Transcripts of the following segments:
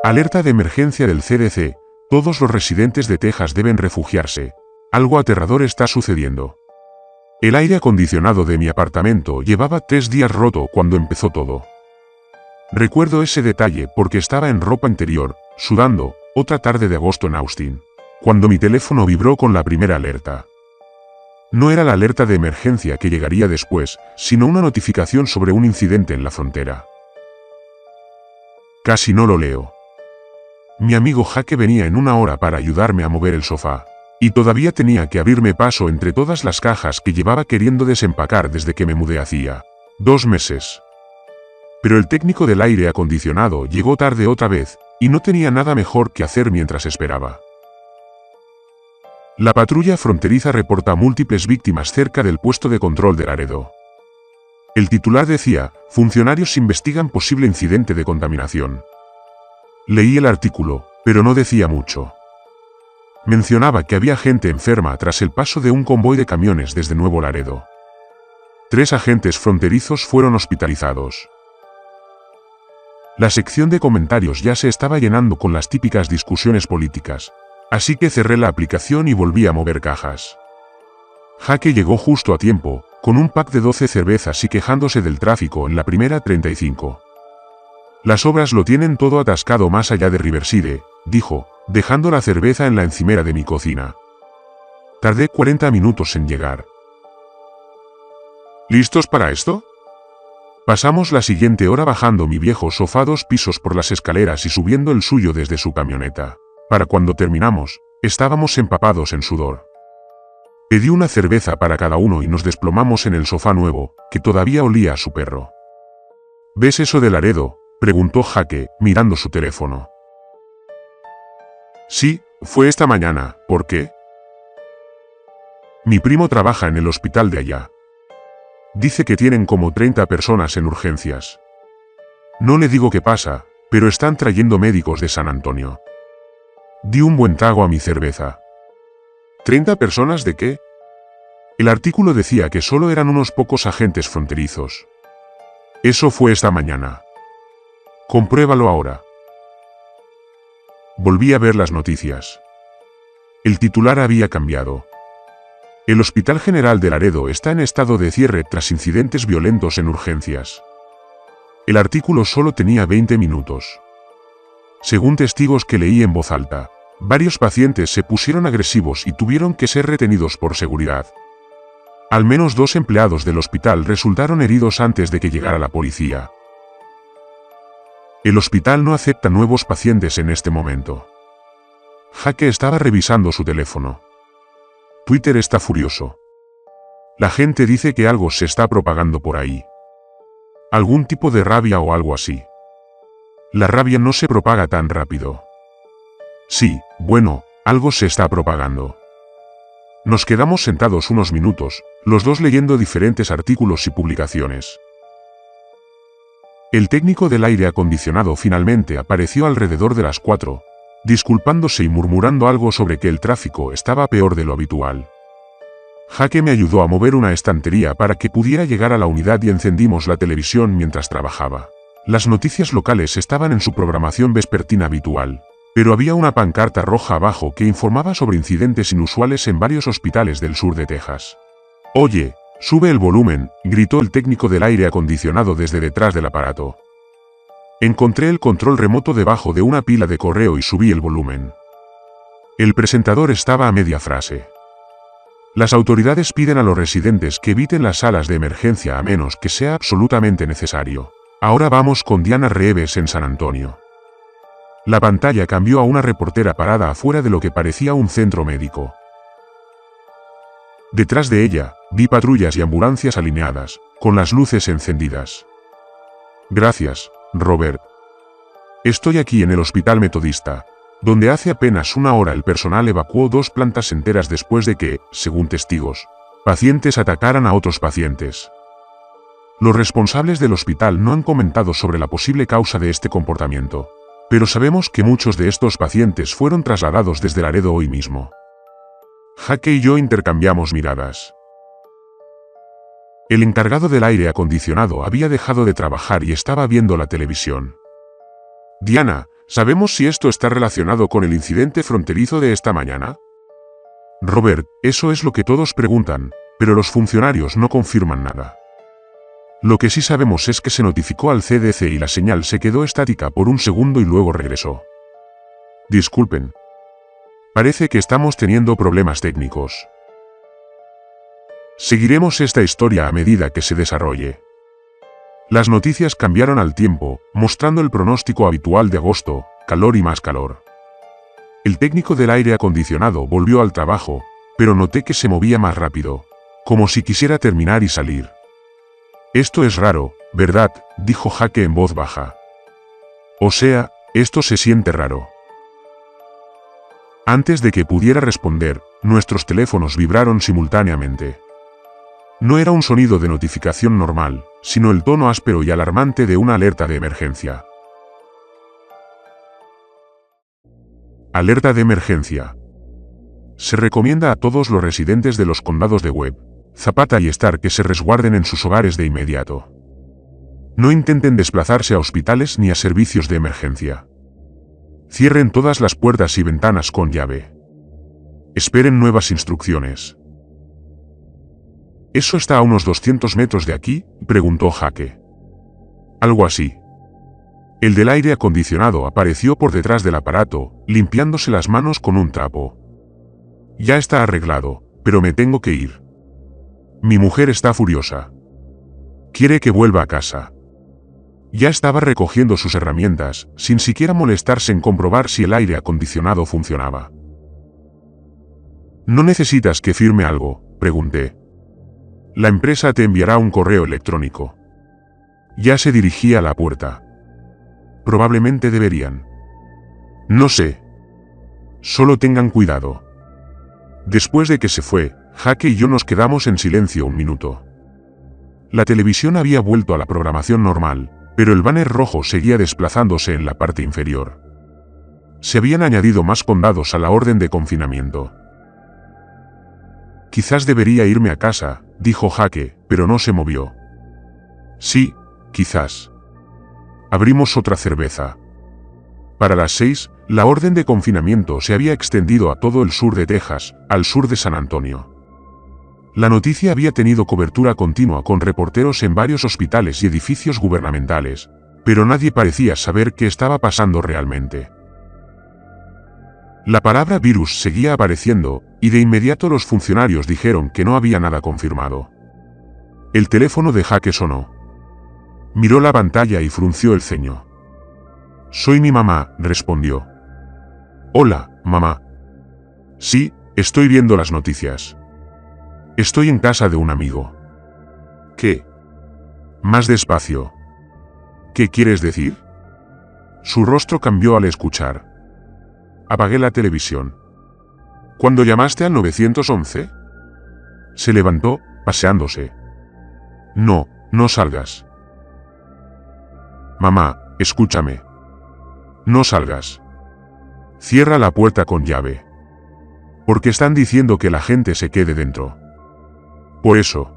Alerta de emergencia del CDC. Todos los residentes de Texas deben refugiarse. Algo aterrador está sucediendo. El aire acondicionado de mi apartamento llevaba 3 días roto cuando empezó todo. Recuerdo ese detalle porque estaba en ropa interior, sudando, otra tarde de agosto en Austin, cuando mi teléfono vibró con la primera alerta. No era la alerta de emergencia que llegaría después, sino una notificación sobre un incidente en la frontera. Casi no lo leo. Mi amigo Jake venía en una hora para ayudarme a mover el sofá, y todavía tenía que abrirme paso entre todas las cajas que llevaba queriendo desempacar desde que me mudé hacía 2 meses. Pero el técnico del aire acondicionado llegó tarde otra vez, y no tenía nada mejor que hacer mientras esperaba. La patrulla fronteriza reporta múltiples víctimas cerca del puesto de control de Laredo. El titular decía, funcionarios investigan posible incidente de contaminación. Leí el artículo, pero no decía mucho. Mencionaba que había gente enferma tras el paso de un convoy de camiones desde Nuevo Laredo. 3 agentes fronterizos fueron hospitalizados. La sección de comentarios ya se estaba llenando con las típicas discusiones políticas, así que cerré la aplicación y volví a mover cajas. Jake llegó justo a tiempo, con un pack de 12 cervezas y quejándose del tráfico en la primera 35. Las obras lo tienen todo atascado más allá de Riverside, dijo, dejando la cerveza en la encimera de mi cocina. Tardé 40 minutos en llegar. ¿Listos para esto? Pasamos la siguiente hora bajando mi viejo sofá 2 pisos por las escaleras y subiendo el suyo desde su camioneta. Para cuando terminamos, estábamos empapados en sudor. Pedí una cerveza para cada uno y nos desplomamos en el sofá nuevo, que todavía olía a su perro. ¿Ves eso de Laredo?, preguntó Jake, mirando su teléfono. Sí, fue esta mañana. ¿Por qué? Mi primo trabaja en el hospital de allá. Dice que tienen como 30 personas en urgencias. No le digo qué pasa, pero están trayendo médicos de San Antonio. Di un buen trago a mi cerveza. ¿30 personas de qué? El artículo decía que solo eran unos pocos agentes fronterizos. Eso fue esta mañana. Compruébalo ahora. Volví a ver las noticias. El titular había cambiado. El Hospital General de Laredo está en estado de cierre tras incidentes violentos en urgencias. El artículo solo tenía 20 minutos. Según testigos que leí en voz alta, varios pacientes se pusieron agresivos y tuvieron que ser retenidos por seguridad. Al menos 2 empleados del hospital resultaron heridos antes de que llegara la policía. El hospital no acepta nuevos pacientes en este momento. Jake estaba revisando su teléfono. Twitter está furioso. La gente dice que algo se está propagando por ahí. Algún tipo de rabia o algo así. La rabia no se propaga tan rápido. Sí, bueno, algo se está propagando. Nos quedamos sentados unos minutos, los dos leyendo diferentes artículos y publicaciones. El técnico del aire acondicionado finalmente apareció alrededor de las 4, disculpándose y murmurando algo sobre que el tráfico estaba peor de lo habitual. Jake me ayudó a mover una estantería para que pudiera llegar a la unidad y encendimos la televisión mientras trabajaba. Las noticias locales estaban en su programación vespertina habitual, pero había una pancarta roja abajo que informaba sobre incidentes inusuales en varios hospitales del sur de Texas. «Oye, sube el volumen», gritó el técnico del aire acondicionado desde detrás del aparato. Encontré el control remoto debajo de una pila de correo y subí el volumen. El presentador estaba a media frase. Las autoridades piden a los residentes que eviten las salas de emergencia a menos que sea absolutamente necesario. Ahora vamos con Diana Reeves en San Antonio. La pantalla cambió a una reportera parada afuera de lo que parecía un centro médico. Detrás de ella, vi patrullas y ambulancias alineadas, con las luces encendidas. Gracias, Robert. Estoy aquí en el Hospital Metodista, donde hace apenas una hora el personal evacuó 2 plantas enteras después de que, según testigos, pacientes atacaran a otros pacientes. Los responsables del hospital no han comentado sobre la posible causa de este comportamiento, pero sabemos que muchos de estos pacientes fueron trasladados desde Laredo hoy mismo. Jake y yo intercambiamos miradas. El encargado del aire acondicionado había dejado de trabajar y estaba viendo la televisión. Diana, ¿Sabemos si esto está relacionado con el incidente fronterizo de esta mañana? Robert, eso es lo que todos preguntan, pero los funcionarios no confirman nada. Lo que sí sabemos es que se notificó al CDC y la señal se quedó estática por un segundo y luego regresó. Disculpen. Parece que estamos teniendo problemas técnicos. Seguiremos esta historia a medida que se desarrolle. Las noticias cambiaron al tiempo, mostrando el pronóstico habitual de agosto, calor y más calor. El técnico del aire acondicionado volvió al trabajo, pero noté que se movía más rápido, como si quisiera terminar y salir. Esto es raro, ¿verdad?, dijo Jake en voz baja. O sea, esto se siente raro. Antes de que pudiera responder, nuestros teléfonos vibraron simultáneamente. No era un sonido de notificación normal, sino el tono áspero y alarmante de una alerta de emergencia. Alerta de emergencia. Se recomienda a todos los residentes de los condados de Webb, Zapata y Stark que se resguarden en sus hogares de inmediato. No intenten desplazarse a hospitales ni a servicios de emergencia. Cierren todas las puertas y ventanas con llave. Esperen nuevas instrucciones. ¿Eso está a unos 200 metros de aquí?, preguntó Jake. Algo así. El del aire acondicionado apareció por detrás del aparato, limpiándose las manos con un trapo. Ya está arreglado, pero me tengo que ir. Mi mujer está furiosa. Quiere que vuelva a casa. Ya estaba recogiendo sus herramientas, sin siquiera molestarse en comprobar si el aire acondicionado funcionaba. ¿No necesitas que firme algo?, pregunté. La empresa te enviará un correo electrónico. Ya se dirigía a la puerta. Probablemente deberían. No sé. Solo tengan cuidado. Después de que se fue, Jake y yo nos quedamos en silencio un minuto. La televisión había vuelto a la programación normal, pero el banner rojo seguía desplazándose en la parte inferior. Se habían añadido más condados a la orden de confinamiento. Quizás debería irme a casa, dijo Jake, pero no se movió. Sí, quizás. Abrimos otra cerveza. Para las 6, la orden de confinamiento se había extendido a todo el sur de Texas, al sur de San Antonio. La noticia había tenido cobertura continua con reporteros en varios hospitales y edificios gubernamentales, pero nadie parecía saber qué estaba pasando realmente. La palabra virus seguía apareciendo, y de inmediato los funcionarios dijeron que no había nada confirmado. El teléfono de Jake sonó. Miró la pantalla y frunció el ceño. «Soy mi mamá», respondió. «Hola, mamá». «Sí, estoy viendo las noticias. Estoy en casa de un amigo». «¿Qué?» «Más despacio». «¿Qué quieres decir?» Su rostro cambió al escuchar. Apagué la televisión. ¿Cuándo llamaste al 911? Se levantó, paseándose. No, no salgas. Mamá, escúchame. No salgas. Cierra la puerta con llave. Porque están diciendo que la gente se quede dentro. Por eso.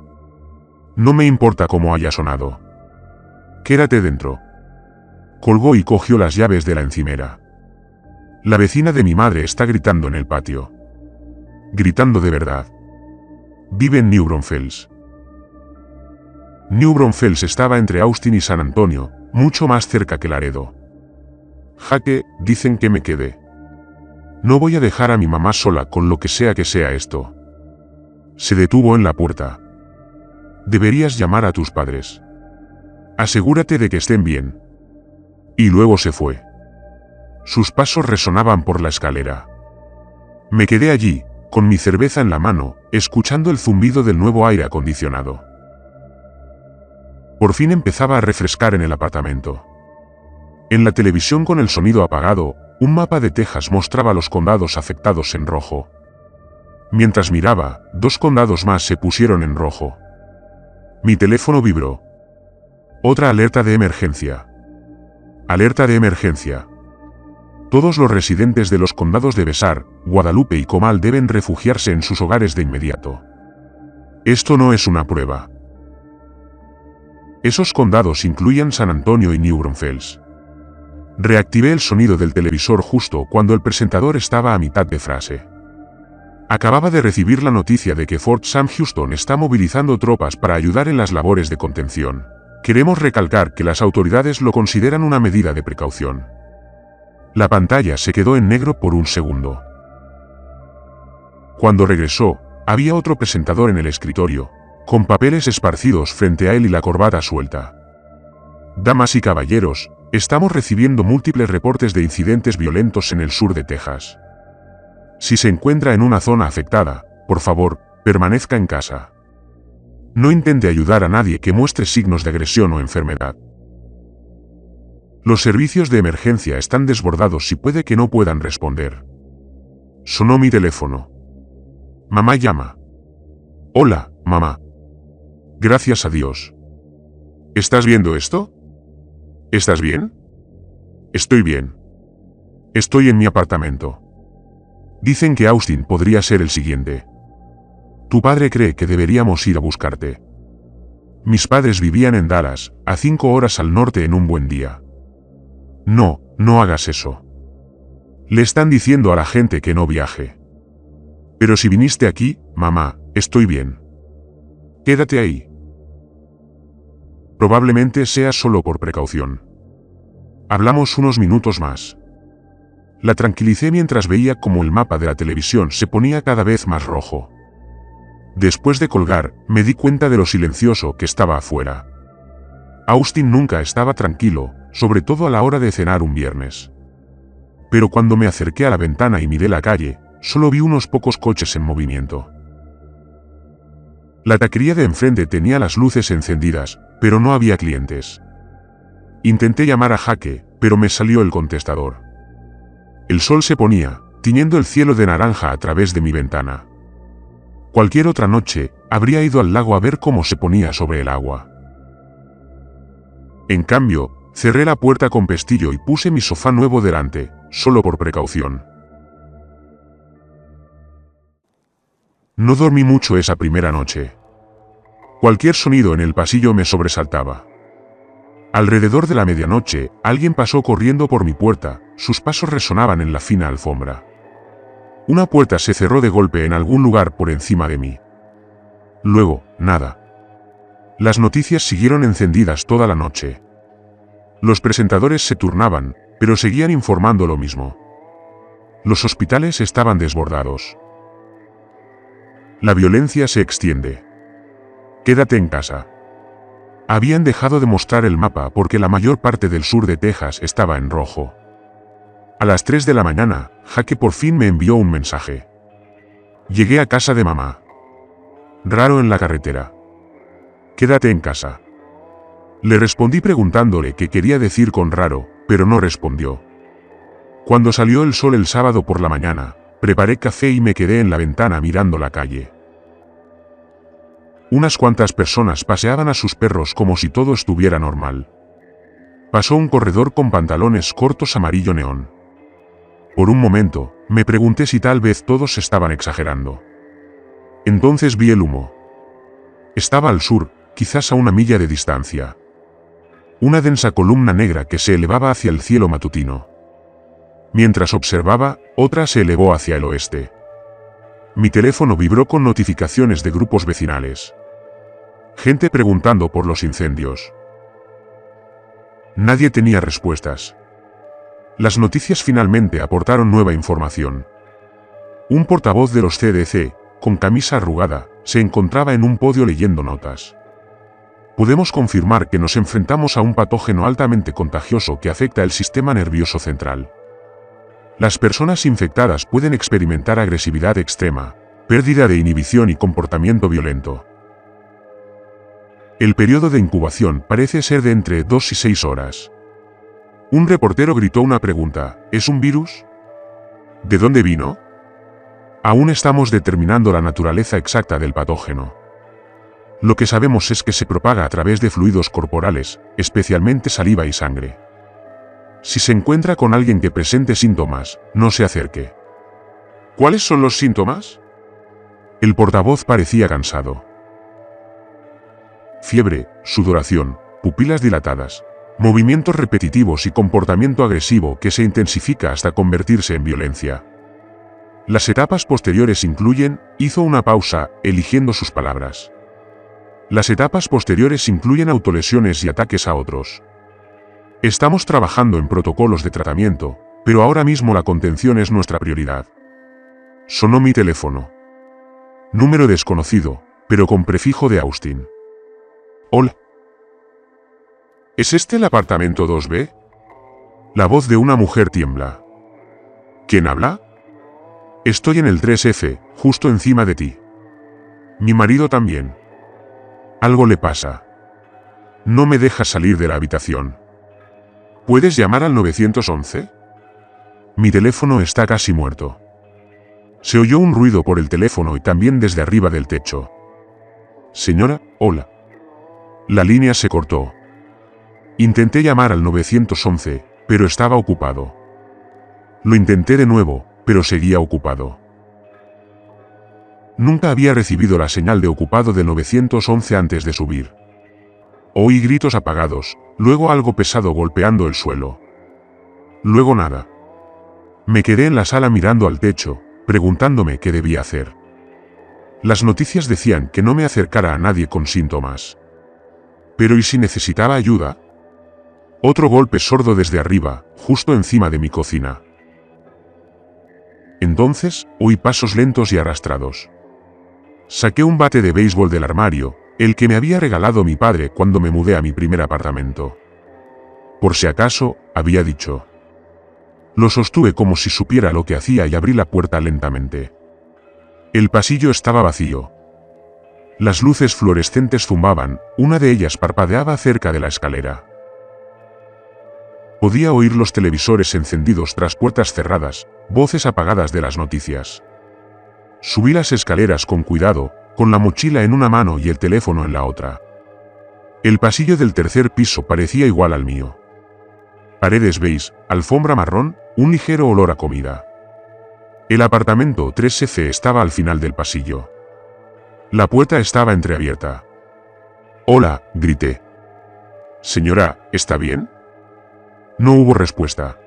No me importa cómo haya sonado. Quédate dentro. Colgó y cogió las llaves de la encimera. La vecina de mi madre está gritando en el patio. Gritando de verdad. Vive en New Braunfels. New Braunfels estaba entre Austin y San Antonio, mucho más cerca que Laredo. Jake, dicen que me quede. No voy a dejar a mi mamá sola con lo que sea esto. Se detuvo en la puerta. Deberías llamar a tus padres. Asegúrate de que estén bien. Y luego se fue. Sus pasos resonaban por la escalera. Me quedé allí, con mi cerveza en la mano, escuchando el zumbido del nuevo aire acondicionado. Por fin empezaba a refrescar en el apartamento. En la televisión con el sonido apagado, un mapa de Texas mostraba los condados afectados en rojo. Mientras miraba, 2 condados más se pusieron en rojo. Mi teléfono vibró. Otra alerta de emergencia. Alerta de emergencia. Todos los residentes de los condados de Besar, Guadalupe y Comal deben refugiarse en sus hogares de inmediato. Esto no es una prueba. Esos condados incluían San Antonio y New Braunfels. Reactivé el sonido del televisor justo cuando el presentador estaba a mitad de frase. Acababa de recibir la noticia de que Fort Sam Houston está movilizando tropas para ayudar en las labores de contención. Queremos recalcar que las autoridades lo consideran una medida de precaución. La pantalla se quedó en negro por un segundo. Cuando regresó, había otro presentador en el escritorio, con papeles esparcidos frente a él y la corbata suelta. Damas y caballeros, estamos recibiendo múltiples reportes de incidentes violentos en el sur de Texas. Si se encuentra en una zona afectada, por favor, permanezca en casa. No intente ayudar a nadie que muestre signos de agresión o enfermedad. Los servicios de emergencia están desbordados y puede que no puedan responder. Sonó mi teléfono. Mamá llama. Hola, mamá. Gracias a Dios. ¿Estás viendo esto? ¿Estás bien? Estoy bien. Estoy en mi apartamento. Dicen que Austin podría ser el siguiente. Tu padre cree que deberíamos ir a buscarte. Mis padres vivían en Dallas, a 5 horas al norte en un buen día. No, no hagas eso. Le están diciendo a la gente que no viaje. Pero si viniste aquí, mamá, estoy bien. Quédate ahí. Probablemente sea solo por precaución. Hablamos unos minutos más. La tranquilicé mientras veía cómo el mapa de la televisión se ponía cada vez más rojo. Después de colgar, me di cuenta de lo silencioso que estaba afuera. Austin nunca estaba tranquilo, sobre todo a la hora de cenar un viernes. Pero cuando me acerqué a la ventana y miré la calle, solo vi unos pocos coches en movimiento. La taquería de enfrente tenía las luces encendidas, pero no había clientes. Intenté llamar a Jaque, pero me salió el contestador. El sol se ponía, tiñendo el cielo de naranja a través de mi ventana. Cualquier otra noche, habría ido al lago a ver cómo se ponía sobre el agua. En cambio, cerré la puerta con pestillo y puse mi sofá nuevo delante, solo por precaución. No dormí mucho esa primera noche. Cualquier sonido en el pasillo me sobresaltaba. Alrededor de la medianoche, alguien pasó corriendo por mi puerta, sus pasos resonaban en la fina alfombra. Una puerta se cerró de golpe en algún lugar por encima de mí. Luego, nada. Las noticias siguieron encendidas toda la noche. Los presentadores se turnaban, pero seguían informando lo mismo. Los hospitales estaban desbordados. La violencia se extiende. Quédate en casa. Habían dejado de mostrar el mapa porque la mayor parte del sur de Texas estaba en rojo. A las 3 de la mañana, Jaque por fin me envió un mensaje. Llegué a casa de mamá. Raro en la carretera. Quédate en casa. Le respondí preguntándole qué quería decir con raro, pero no respondió. Cuando salió el sol el sábado por la mañana, preparé café y me quedé en la ventana mirando la calle. Unas cuantas personas paseaban a sus perros como si todo estuviera normal. Pasó un corredor con pantalones cortos amarillo neón. Por un momento, me pregunté si tal vez todos estaban exagerando. Entonces vi el humo. Estaba al sur, quizás a 1 milla de distancia. Una densa columna negra que se elevaba hacia el cielo matutino. Mientras observaba, otra se elevó hacia el oeste. Mi teléfono vibró con notificaciones de grupos vecinales. Gente preguntando por los incendios. Nadie tenía respuestas. Las noticias finalmente aportaron nueva información. Un portavoz de los CDC, con camisa arrugada, se encontraba en un podio leyendo notas. Podemos confirmar que nos enfrentamos a un patógeno altamente contagioso que afecta el sistema nervioso central. Las personas infectadas pueden experimentar agresividad extrema, pérdida de inhibición y comportamiento violento. El periodo de incubación parece ser de entre 2 y 6 horas. Un reportero gritó una pregunta: ¿es un virus? ¿De dónde vino? Aún estamos determinando la naturaleza exacta del patógeno. Lo que sabemos es que se propaga a través de fluidos corporales, especialmente saliva y sangre. Si se encuentra con alguien que presente síntomas, no se acerque. ¿Cuáles son los síntomas? El portavoz parecía cansado. Fiebre, sudoración, pupilas dilatadas, Movimientos repetitivos y comportamiento agresivo que se intensifica hasta convertirse en violencia. Las etapas posteriores incluyen, hizo una pausa, eligiendo sus palabras. Las etapas posteriores incluyen autolesiones y ataques a otros. Estamos trabajando en protocolos de tratamiento, pero ahora mismo la contención es nuestra prioridad. Sonó mi teléfono. Número desconocido, pero con prefijo de Austin. Hola. ¿Es este el apartamento 2B? La voz de una mujer tiembla. ¿Quién habla? Estoy en el 3F, justo encima de ti. Mi marido también. Algo le pasa. No me deja salir de la habitación. ¿Puedes llamar al 911? Mi teléfono está casi muerto. Se oyó un ruido por el teléfono y también desde arriba del techo. Señora, hola. La línea se cortó. Intenté llamar al 911, pero estaba ocupado. Lo intenté de nuevo, pero seguía ocupado. Nunca había recibido la señal de ocupado del 911 antes de subir. Oí gritos apagados, luego algo pesado golpeando el suelo. Luego nada. Me quedé en la sala mirando al techo, preguntándome qué debía hacer. Las noticias decían que no me acercara a nadie con síntomas. Pero ¿y si necesitaba ayuda? Otro golpe sordo desde arriba, justo encima de mi cocina. Entonces, oí pasos lentos y arrastrados. Saqué un bate de béisbol del armario, el que me había regalado mi padre cuando me mudé a mi primer apartamento. Por si acaso, había dicho. Lo sostuve como si supiera lo que hacía y abrí la puerta lentamente. El pasillo estaba vacío. Las luces fluorescentes zumpaban, una de ellas parpadeaba cerca de la escalera. Podía oír los televisores encendidos tras puertas cerradas, voces apagadas de las noticias. Subí las escaleras con cuidado, con la mochila en una mano y el teléfono en la otra. El pasillo del tercer piso parecía igual al mío. Paredes beige, alfombra marrón, un ligero olor a comida. El apartamento 3F estaba al final del pasillo. La puerta estaba entreabierta. «Hola», grité. «Señora, ¿está bien?» No hubo respuesta.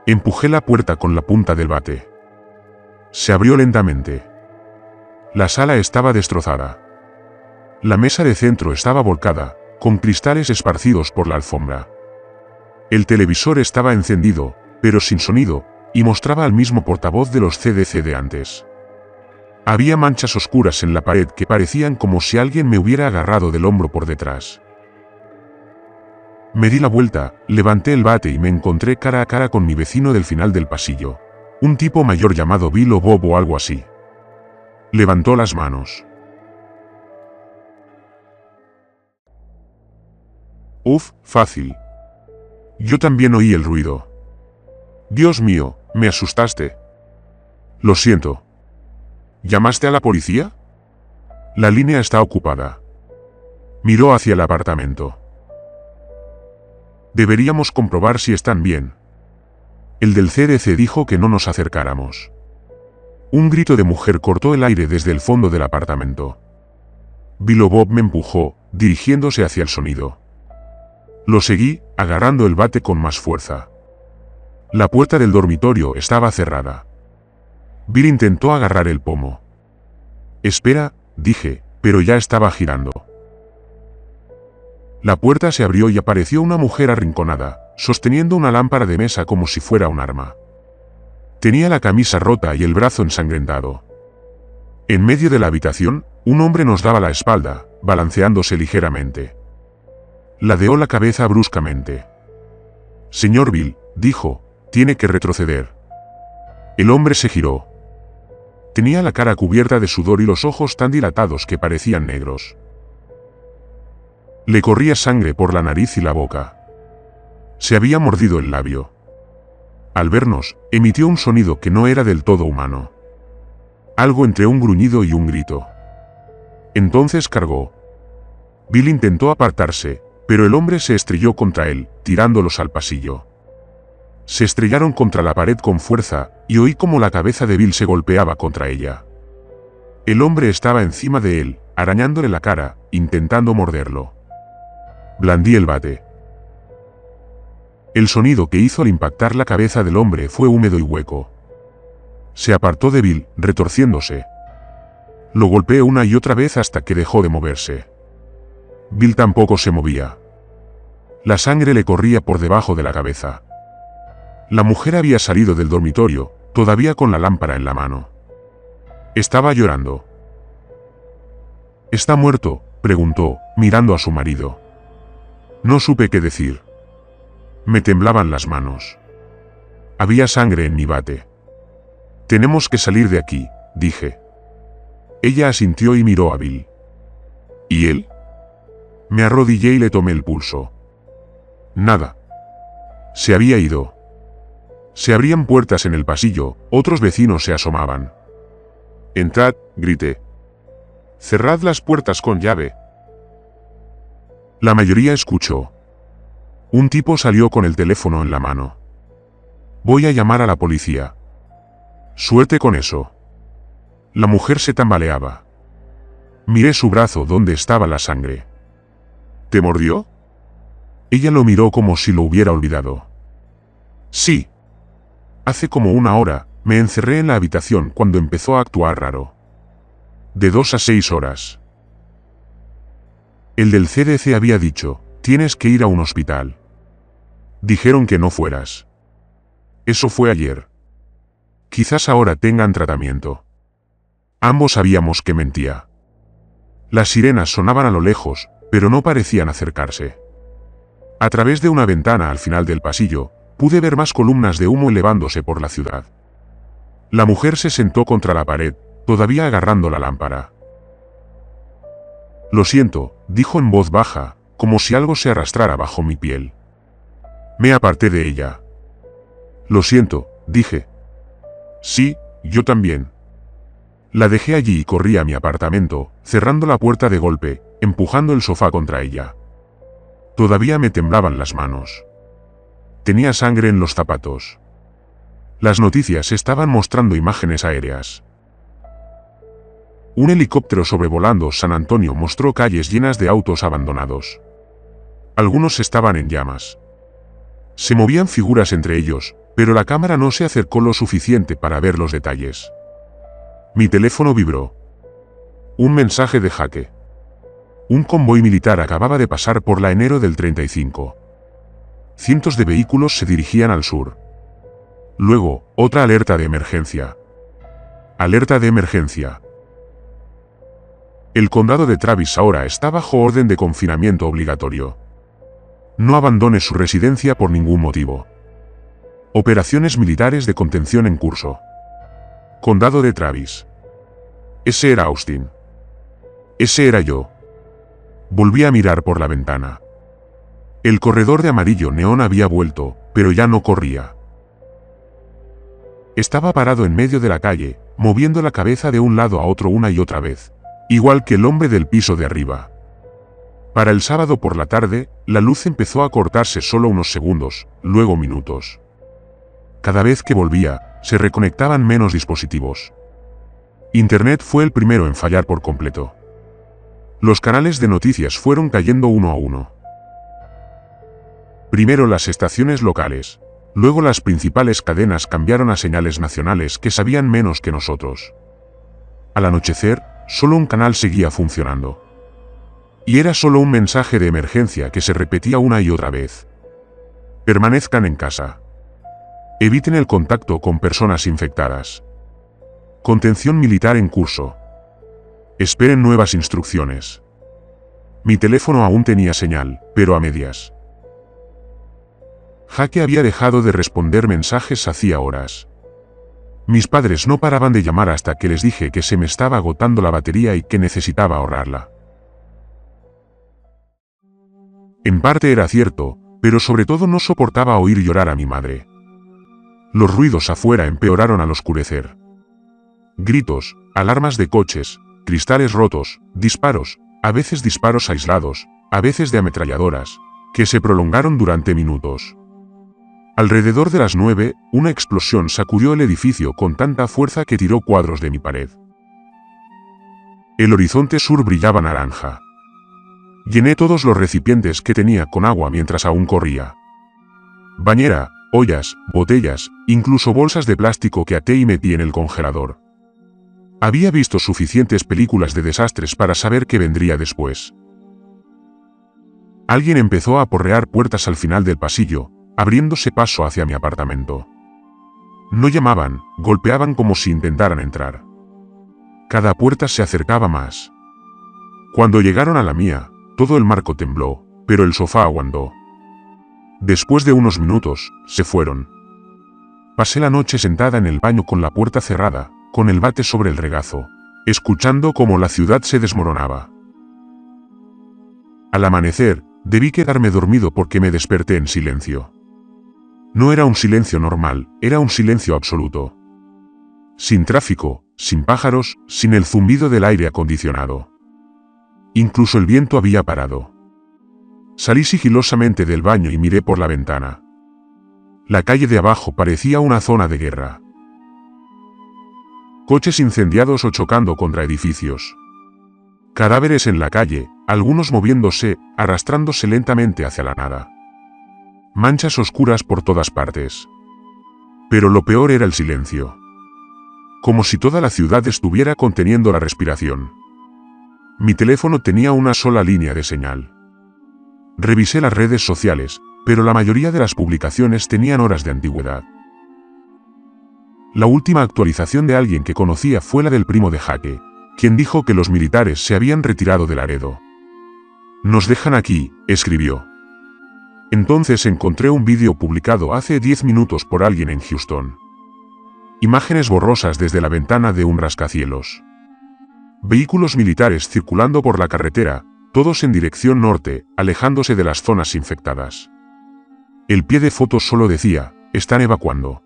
Empujé la puerta con la punta del bate. Se abrió lentamente. La sala estaba destrozada. La mesa de centro estaba volcada, con cristales esparcidos por la alfombra. El televisor estaba encendido, pero sin sonido, y mostraba al mismo portavoz de los CDC de antes. Había manchas oscuras en la pared que parecían como si alguien me hubiera agarrado del hombro por detrás. Me di la vuelta, levanté el bate y me encontré cara a cara con mi vecino del final del pasillo. Un tipo mayor llamado Bill o Bob o algo así. Levantó las manos. Uf, fácil. Yo también oí el ruido. Dios mío, me asustaste. Lo siento. ¿Llamaste a la policía? La línea está ocupada. Miró hacia el apartamento. Deberíamos comprobar si están bien. El del CDC dijo que no nos acercáramos. Un grito de mujer cortó el aire desde el fondo del apartamento. Bill o Bob me empujó, dirigiéndose hacia el sonido. Lo seguí, agarrando el bate con más fuerza. La puerta del dormitorio estaba cerrada. Bill intentó agarrar el pomo. «Espera», dije, pero ya estaba girando. La puerta se abrió y apareció una mujer arrinconada, sosteniendo una lámpara de mesa como si fuera un arma. Tenía la camisa rota y el brazo ensangrentado. En medio de la habitación, un hombre nos daba la espalda, balanceándose ligeramente. Ladeó la cabeza bruscamente. «Señor Bill», dijo, «tiene que retroceder». El hombre se giró. Tenía la cara cubierta de sudor y los ojos tan dilatados que parecían negros. Le corría sangre por la nariz y la boca. Se había mordido el labio. Al vernos, emitió un sonido que no era del todo humano. Algo entre un gruñido y un grito. Entonces cargó. Bill intentó apartarse, pero el hombre se estrelló contra él, tirándolos al pasillo. Se estrellaron contra la pared con fuerza, y oí como la cabeza de Bill se golpeaba contra ella. El hombre estaba encima de él, arañándole la cara, intentando morderlo. Blandí el bate. El sonido que hizo al impactar la cabeza del hombre fue húmedo y hueco. Se apartó de Bill, retorciéndose. Lo golpeé una y otra vez hasta que dejó de moverse. Bill tampoco se movía. La sangre le corría por debajo de la cabeza. La mujer había salido del dormitorio, todavía con la lámpara en la mano. Estaba llorando. ¿Está muerto?, preguntó, mirando a su marido. No supe qué decir. Me temblaban las manos. Había sangre en mi bate. Tenemos que salir de aquí, dije. Ella asintió y miró a Bill. ¿Y él? Me arrodillé y le tomé el pulso. Nada. Se había ido. Se abrían puertas en el pasillo, otros vecinos se asomaban. Entrad, grité. Cerrad las puertas con llave. La mayoría escuchó. Un tipo salió con el teléfono en la mano. Voy a llamar a la policía. Suerte con eso. La mujer se tambaleaba. Miré su brazo donde estaba la sangre. ¿Te mordió? Ella lo miró como si lo hubiera olvidado. Sí. Hace como una hora, me encerré en la habitación cuando empezó a actuar raro. De 2 a 6 horas. El del CDC había dicho, tienes que ir a un hospital. Dijeron que no fueras. Eso fue ayer. Quizás ahora tengan tratamiento. Ambos sabíamos que mentía. Las sirenas sonaban a lo lejos, pero no parecían acercarse. A través de una ventana al final del pasillo, pude ver más columnas de humo elevándose por la ciudad. La mujer se sentó contra la pared, todavía agarrando la lámpara. Lo siento, dijo en voz baja, como si algo se arrastrara bajo mi piel. Me aparté de ella. Lo siento, dije. Sí, yo también. La dejé allí y corrí a mi apartamento, cerrando la puerta de golpe, empujando el sofá contra ella. Todavía me temblaban las manos. Tenía sangre en los zapatos. Las noticias estaban mostrando imágenes aéreas. Un helicóptero sobrevolando San Antonio mostró calles llenas de autos abandonados. Algunos estaban en llamas. Se movían figuras entre ellos, pero la cámara no se acercó lo suficiente para ver los detalles. Mi teléfono vibró. Un mensaje de Jaque. Un convoy militar acababa de pasar por la enero del 35. Cientos de vehículos se dirigían al sur. Luego, otra alerta de emergencia. Alerta de emergencia. El condado de Travis ahora está bajo orden de confinamiento obligatorio. No abandone su residencia por ningún motivo. Operaciones militares de contención en curso. Condado de Travis. Ese era Austin. Ese era yo. Volví a mirar por la ventana. El corredor de amarillo neón había vuelto, pero ya no corría. Estaba parado en medio de la calle, moviendo la cabeza de un lado a otro una y otra vez, igual que el hombre del piso de arriba. Para el sábado por la tarde, la luz empezó a cortarse solo unos segundos, luego minutos. Cada vez que volvía, se reconectaban menos dispositivos. Internet fue el primero en fallar por completo. Los canales de noticias fueron cayendo uno a uno. Primero las estaciones locales, luego las principales cadenas cambiaron a señales nacionales que sabían menos que nosotros. Al anochecer, solo un canal seguía funcionando. Y era solo un mensaje de emergencia que se repetía una y otra vez. Permanezcan en casa. Eviten el contacto con personas infectadas. Contención militar en curso. Esperen nuevas instrucciones. Mi teléfono aún tenía señal, pero a medias. Jaque había dejado de responder mensajes hacía horas. Mis padres no paraban de llamar hasta que les dije que se me estaba agotando la batería y que necesitaba ahorrarla. En parte era cierto, pero sobre todo no soportaba oír llorar a mi madre. Los ruidos afuera empeoraron al oscurecer. Gritos, alarmas de coches, cristales rotos, disparos, a veces disparos aislados, a veces de ametralladoras, que se prolongaron durante minutos. Alrededor de las 9, una explosión sacudió el edificio con tanta fuerza que tiró cuadros de mi pared. El horizonte sur brillaba naranja. Llené todos los recipientes que tenía con agua mientras aún corría. Bañera, ollas, botellas, incluso bolsas de plástico que até y metí en el congelador. Había visto suficientes películas de desastres para saber qué vendría después. Alguien empezó a aporrear puertas al final del pasillo, abriéndose paso hacia mi apartamento. No llamaban, golpeaban como si intentaran entrar. Cada puerta se acercaba más. Cuando llegaron a la mía, todo el marco tembló, pero el sofá aguantó. Después de unos minutos, se fueron. Pasé la noche sentada en el baño con la puerta cerrada, con el bate sobre el regazo, escuchando cómo la ciudad se desmoronaba. Al amanecer, debí quedarme dormido porque me desperté en silencio. No era un silencio normal, era un silencio absoluto. Sin tráfico, sin pájaros, sin el zumbido del aire acondicionado. Incluso el viento había parado. Salí sigilosamente del baño y miré por la ventana. La calle de abajo parecía una zona de guerra. Coches incendiados o chocando contra edificios. Cadáveres en la calle, algunos moviéndose, arrastrándose lentamente hacia la nada. Manchas oscuras por todas partes. Pero lo peor era el silencio. Como si toda la ciudad estuviera conteniendo la respiración. Mi teléfono tenía una sola línea de señal. Revisé las redes sociales, pero la mayoría de las publicaciones tenían horas de antigüedad. La última actualización de alguien que conocía fue la del primo de Jaque, quien dijo que los militares se habían retirado de Laredo. «Nos dejan aquí», escribió. Entonces encontré un vídeo publicado hace 10 minutos por alguien en Houston. Imágenes borrosas desde la ventana de un rascacielos. Vehículos militares circulando por la carretera, todos en dirección norte, alejándose de las zonas infectadas. El pie de foto solo decía, «Están evacuando».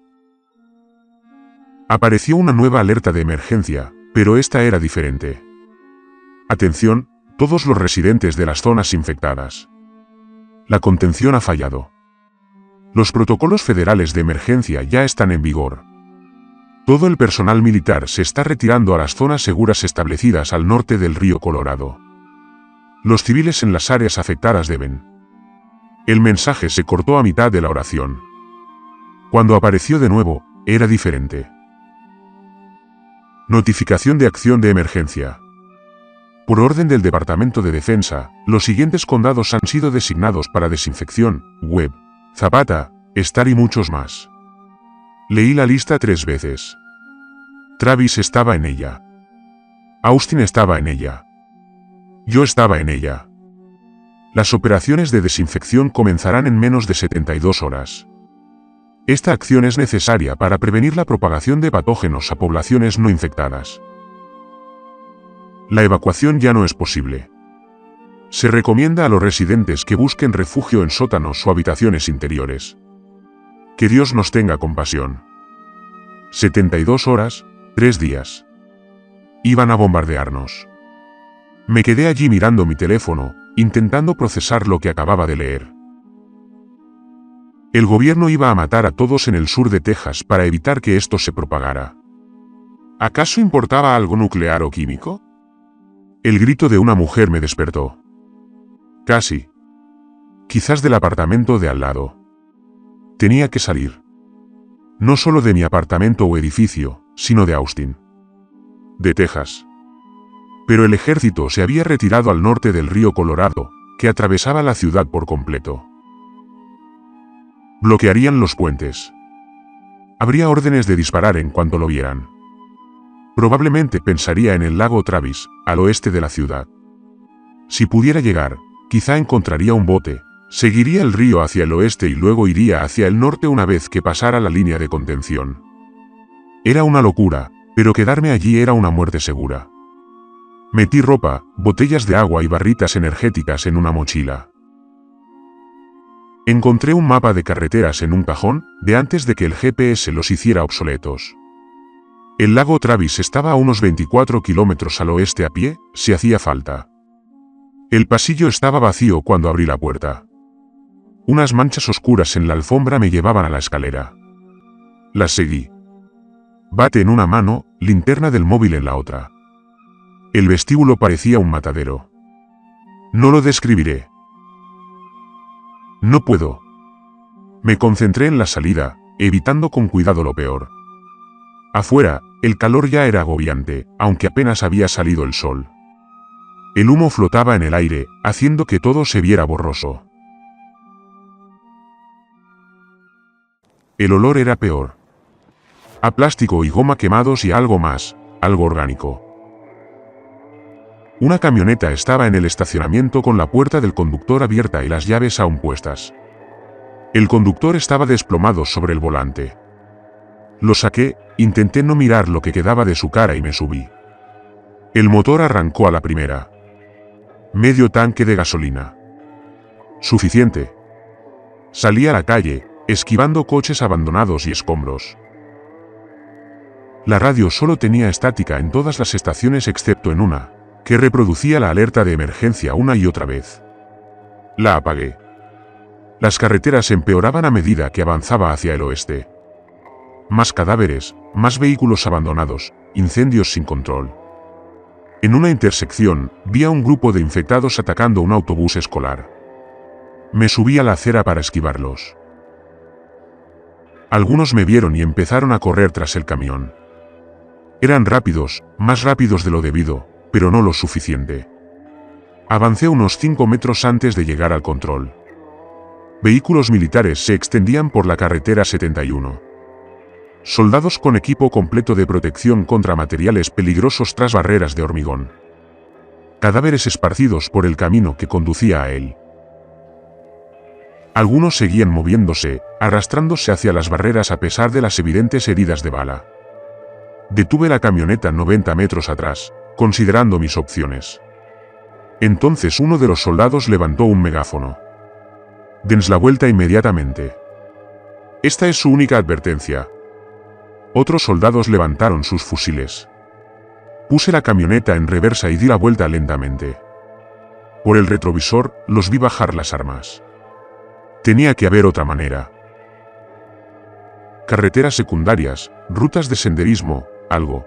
Apareció una nueva alerta de emergencia, pero esta era diferente. Atención, todos los residentes de las zonas infectadas. La contención ha fallado. Los protocolos federales de emergencia ya están en vigor. Todo el personal militar se está retirando a las zonas seguras establecidas al norte del río Colorado. Los civiles en las áreas afectadas deben. El mensaje se cortó a mitad de la oración. Cuando apareció de nuevo, era diferente. Notificación de acción de emergencia. Por orden del Departamento de Defensa, los siguientes condados han sido designados para desinfección: Webb, Zapata, Starr y muchos más. Leí la lista 3 veces. Travis estaba en ella. Austin estaba en ella. Yo estaba en ella. Las operaciones de desinfección comenzarán en menos de 72 horas. Esta acción es necesaria para prevenir la propagación de patógenos a poblaciones no infectadas. La evacuación ya no es posible. Se recomienda a los residentes que busquen refugio en sótanos o habitaciones interiores. Que Dios nos tenga compasión. 72 horas, 3 días. Iban a bombardearnos. Me quedé allí mirando mi teléfono, intentando procesar lo que acababa de leer. El gobierno iba a matar a todos en el sur de Texas para evitar que esto se propagara. ¿Acaso importaba algo nuclear o químico? El grito de una mujer me despertó. Casi. Quizás del apartamento de al lado. Tenía que salir. No solo de mi apartamento o edificio, sino de Austin. De Texas. Pero el ejército se había retirado al norte del río Colorado, que atravesaba la ciudad por completo. Bloquearían los puentes. Habría órdenes de disparar en cuanto lo vieran. Probablemente pensaría en el lago Travis, al oeste de la ciudad. Si pudiera llegar, quizá encontraría un bote, seguiría el río hacia el oeste y luego iría hacia el norte una vez que pasara la línea de contención. Era una locura, pero quedarme allí era una muerte segura. Metí ropa, botellas de agua y barritas energéticas en una mochila. Encontré un mapa de carreteras en un cajón, de antes de que el GPS los hiciera obsoletos. El lago Travis estaba a unos 24 kilómetros al oeste a pie, si hacía falta. El pasillo estaba vacío cuando abrí la puerta. Unas manchas oscuras en la alfombra me llevaban a la escalera. Las seguí. Bate en una mano, linterna del móvil en la otra. El vestíbulo parecía un matadero. No lo describiré. No puedo. Me concentré en la salida, evitando con cuidado lo peor. Afuera, el calor ya era agobiante, aunque apenas había salido el sol. El humo flotaba en el aire, haciendo que todo se viera borroso. El olor era peor. A plástico y goma quemados y algo más, algo orgánico. Una camioneta estaba en el estacionamiento con la puerta del conductor abierta y las llaves aún puestas. El conductor estaba desplomado sobre el volante. Lo saqué, intenté no mirar lo que quedaba de su cara y me subí. El motor arrancó a la primera. Medio tanque de gasolina. Suficiente. Salí a la calle, esquivando coches abandonados y escombros. La radio solo tenía estática en todas las estaciones excepto en una, que reproducía la alerta de emergencia una y otra vez. La apagué. Las carreteras empeoraban a medida que avanzaba hacia el oeste. Más cadáveres, más vehículos abandonados, incendios sin control. En una intersección, vi a un grupo de infectados atacando un autobús escolar. Me subí a la acera para esquivarlos. Algunos me vieron y empezaron a correr tras el camión. Eran rápidos, más rápidos de lo debido, pero no lo suficiente. Avancé unos 5 metros antes de llegar al control. Vehículos militares se extendían por la carretera 71. Soldados con equipo completo de protección contra materiales peligrosos tras barreras de hormigón. Cadáveres esparcidos por el camino que conducía a él. Algunos seguían moviéndose, arrastrándose hacia las barreras a pesar de las evidentes heridas de bala. Detuve la camioneta 90 metros atrás, considerando mis opciones. Entonces uno de los soldados levantó un megáfono. «Dens la vuelta inmediatamente. Esta es su única advertencia». Otros soldados levantaron sus fusiles. Puse la camioneta en reversa y di la vuelta lentamente. Por el retrovisor, los vi bajar las armas. Tenía que haber otra manera. Carreteras secundarias, rutas de senderismo, algo.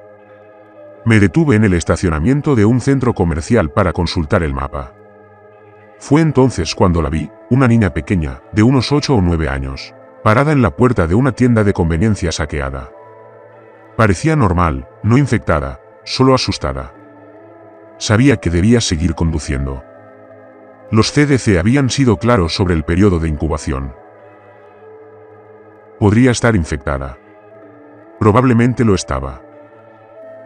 Me detuve en el estacionamiento de un centro comercial para consultar el mapa. Fue entonces cuando la vi, una niña pequeña, de unos 8 o 9 años, parada en la puerta de una tienda de conveniencia saqueada. Parecía normal, no infectada, solo asustada. Sabía que debía seguir conduciendo. Los CDC habían sido claros sobre el periodo de incubación. Podría estar infectada. Probablemente lo estaba.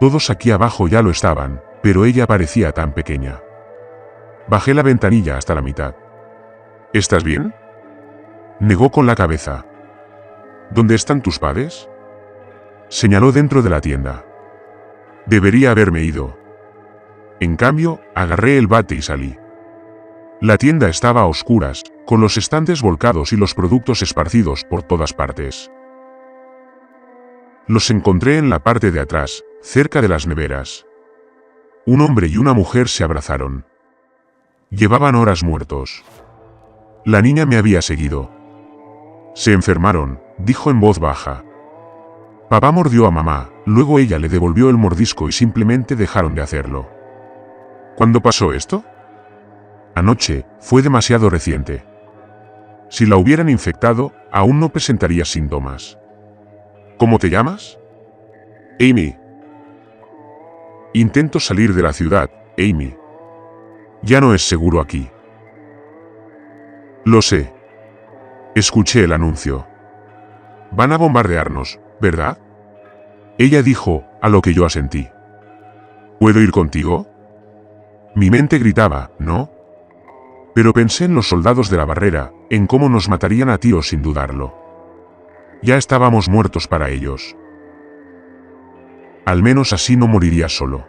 Todos aquí abajo ya lo estaban, pero ella parecía tan pequeña. Bajé la ventanilla hasta la mitad. ¿Estás bien?, negó con la cabeza. ¿Dónde están tus padres?, señaló dentro de la tienda. Debería haberme ido. En cambio, agarré el bate y salí. La tienda estaba a oscuras, con los estantes volcados y los productos esparcidos por todas partes. Los encontré en la parte de atrás, cerca de las neveras. Un hombre y una mujer se abrazaron. Llevaban horas muertos. La niña me había seguido. Se enfermaron, dijo en voz baja. Papá mordió a mamá, luego ella le devolvió el mordisco y simplemente dejaron de hacerlo. ¿Cuándo pasó esto? Anoche, fue demasiado reciente. Si la hubieran infectado, aún no presentaría síntomas. ¿Cómo te llamas? Amy. Intento salir de la ciudad, Amy. Ya no es seguro aquí. Lo sé. Escuché el anuncio. Van a bombardearnos, ¿verdad? Ella dijo, a lo que yo asentí. ¿Puedo ir contigo? Mi mente gritaba, no. Pero pensé en los soldados de la barrera, en cómo nos matarían a tiros sin dudarlo. Ya estábamos muertos para ellos. Al menos así no moriría solo.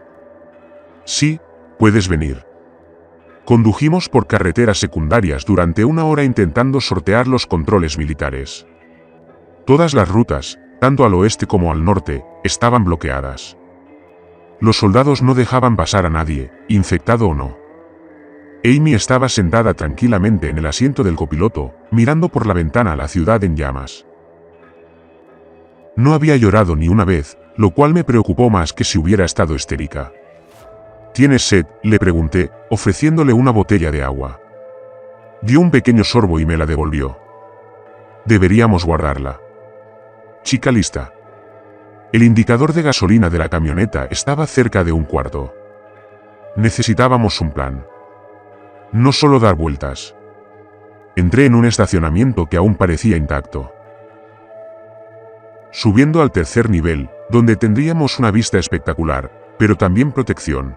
Sí, puedes venir. Condujimos por carreteras secundarias durante 1 hora intentando sortear los controles militares. Todas las rutas, tanto al oeste como al norte, estaban bloqueadas. Los soldados no dejaban pasar a nadie, infectado o no. Amy estaba sentada tranquilamente en el asiento del copiloto, mirando por la ventana la ciudad en llamas. No había llorado ni una vez, lo cual me preocupó más que si hubiera estado histérica. ¿Tienes sed?, le pregunté, ofreciéndole una botella de agua. Dio un pequeño sorbo y me la devolvió. Deberíamos guardarla. Chica lista. El indicador de gasolina de la camioneta estaba cerca de un cuarto. Necesitábamos un plan. No solo dar vueltas. Entré en un estacionamiento que aún parecía intacto. Subiendo al tercer nivel, donde tendríamos una vista espectacular, pero también protección.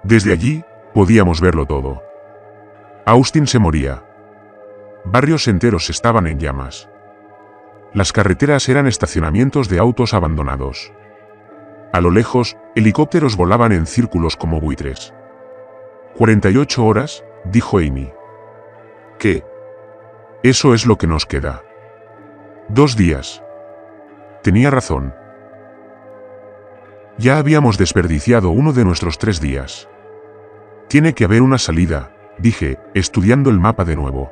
Desde allí, podíamos verlo todo. Austin se moría. Barrios enteros estaban en llamas. Las carreteras eran estacionamientos de autos abandonados. A lo lejos, helicópteros volaban en círculos como buitres. 48 horas, dijo Amy. ¿Qué? Eso es lo que nos queda. 2 días. Tenía razón. Ya habíamos desperdiciado uno de nuestros 3 días. Tiene que haber una salida, dije, estudiando el mapa de nuevo.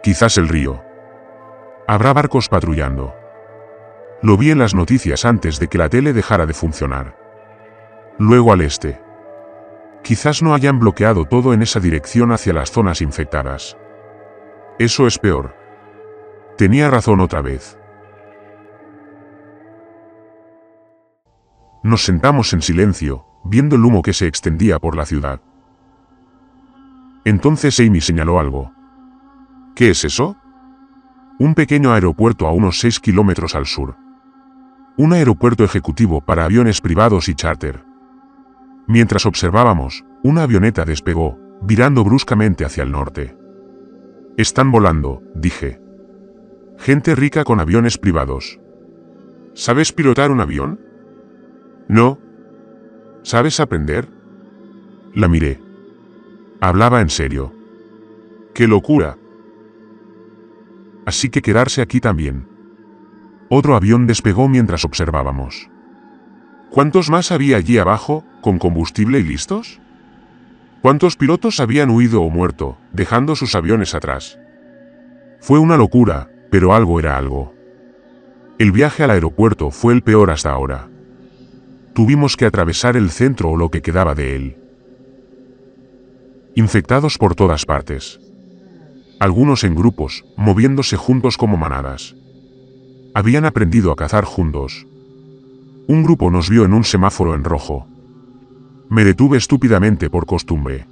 Quizás el río. Habrá barcos patrullando. Lo vi en las noticias antes de que la tele dejara de funcionar. Luego al este. Quizás no hayan bloqueado todo en esa dirección hacia las zonas infectadas. Eso es peor. Tenía razón otra vez. Nos sentamos en silencio, viendo el humo que se extendía por la ciudad. Entonces Amy señaló algo. ¿Qué es eso? Un pequeño aeropuerto a unos 6 kilómetros al sur. Un aeropuerto ejecutivo para aviones privados y charter. Mientras observábamos, una avioneta despegó, virando bruscamente hacia el norte. Están volando, dije. Gente rica con aviones privados. ¿Sabes pilotar un avión? No. ¿Sabes aprender? La miré. Hablaba en serio. ¡Qué locura! Así que quedarse aquí también. Otro avión despegó mientras observábamos. ¿Cuántos más había allí abajo, con combustible y listos? ¿Cuántos pilotos habían huido o muerto, dejando sus aviones atrás? Fue una locura, pero algo era algo. El viaje al aeropuerto fue el peor hasta ahora. Tuvimos que atravesar el centro o lo que quedaba de él. Infectados por todas partes. Algunos en grupos, moviéndose juntos como manadas. Habían aprendido a cazar juntos. Un grupo nos vio en un semáforo en rojo. Me detuve estúpidamente por costumbre.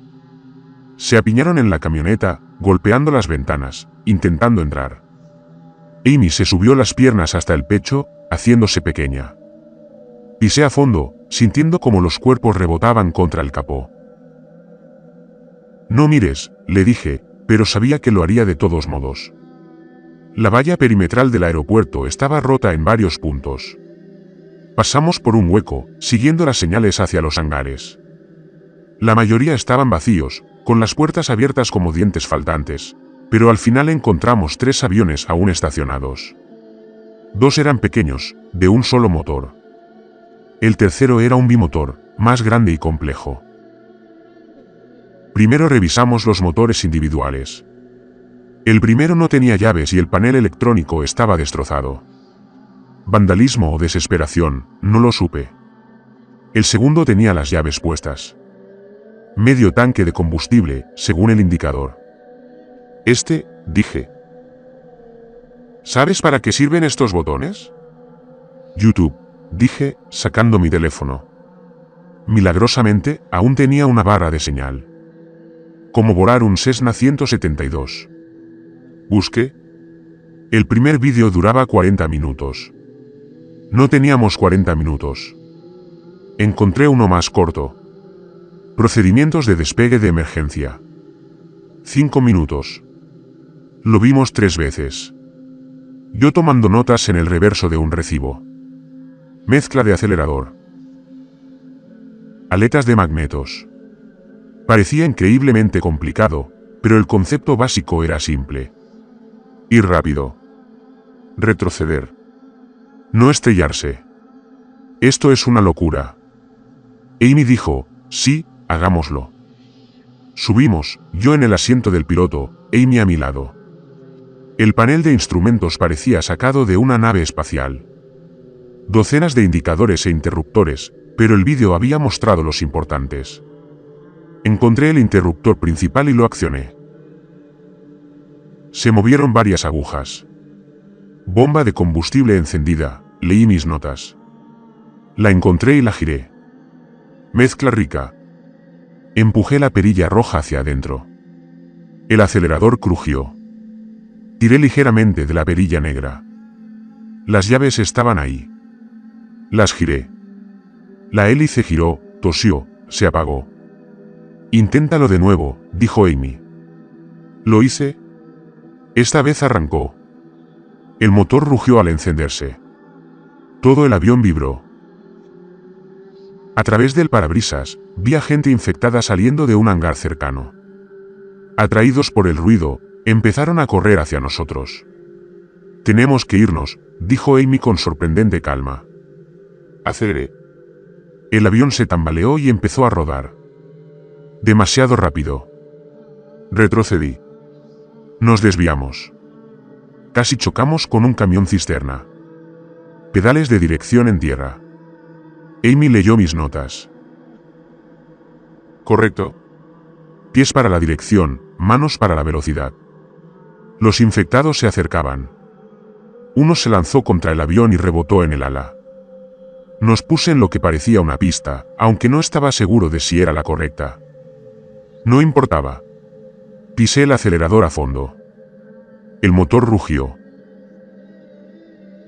Se apiñaron en la camioneta, golpeando las ventanas, intentando entrar. Amy se subió las piernas hasta el pecho, haciéndose pequeña. Pisé a fondo, sintiendo como los cuerpos rebotaban contra el capó. No mires, le dije, pero sabía que lo haría de todos modos. La valla perimetral del aeropuerto estaba rota en varios puntos. Pasamos por un hueco, siguiendo las señales hacia los hangares. La mayoría estaban vacíos, con las puertas abiertas como dientes faltantes, pero al final encontramos 3 aviones aún estacionados. 2 eran pequeños, de un solo motor. El tercero era un bimotor, más grande y complejo. Primero revisamos los motores individuales. El primero no tenía llaves y el panel electrónico estaba destrozado. Vandalismo o desesperación, no lo supe. El segundo tenía las llaves puestas. Medio tanque de combustible, según el indicador. Dije. ¿Sabes para qué sirven estos botones? YouTube, dije, sacando mi teléfono. Milagrosamente, aún tenía una barra de señal. Como volar un Cessna 172. Busqué. El primer vídeo duraba 40 minutos. No teníamos 40 minutos. Encontré uno más corto. Procedimientos de despegue de emergencia. 5 minutos. Lo vimos 3 veces. Yo tomando notas en el reverso de un recibo. Mezcla de acelerador. Aletas de magnetos. Parecía increíblemente complicado, pero el concepto básico era simple. Ir rápido. Retroceder. No estrellarse. Esto es una locura. Amy dijo, sí, hagámoslo. Subimos, yo en el asiento del piloto, Amy a mi lado. El panel de instrumentos parecía sacado de una nave espacial. Docenas de indicadores e interruptores, Pero el vídeo había mostrado los importantes. Encontré el interruptor principal y lo accioné. Se movieron varias agujas. Bomba de combustible encendida, leí mis notas. La encontré y la giré. Mezcla rica. Empujé la perilla roja hacia adentro. El acelerador crujió. Tiré ligeramente de la perilla negra. Las llaves estaban ahí. Las giré. La hélice giró, tosió, se apagó. Inténtalo de nuevo, dijo Amy. Lo hice. Esta vez arrancó. El motor rugió al encenderse. Todo el avión vibró. A través del parabrisas, vi a gente infectada saliendo de un hangar cercano. Atraídos por el ruido, empezaron a correr hacia nosotros. Tenemos que irnos, dijo Amy con sorprendente calma. Aceleré. El avión se tambaleó y empezó a rodar. Demasiado rápido. Retrocedí. Nos desviamos. Casi chocamos con un camión cisterna. Pedales de dirección en tierra. Amy leyó mis notas. Correcto. Pies para la dirección, manos para la velocidad. Los infectados se acercaban. Uno se lanzó contra el avión y rebotó en el ala. Nos puse en lo que parecía una pista, aunque no estaba seguro de si era la correcta. No importaba. Pisé el acelerador a fondo. El motor rugió.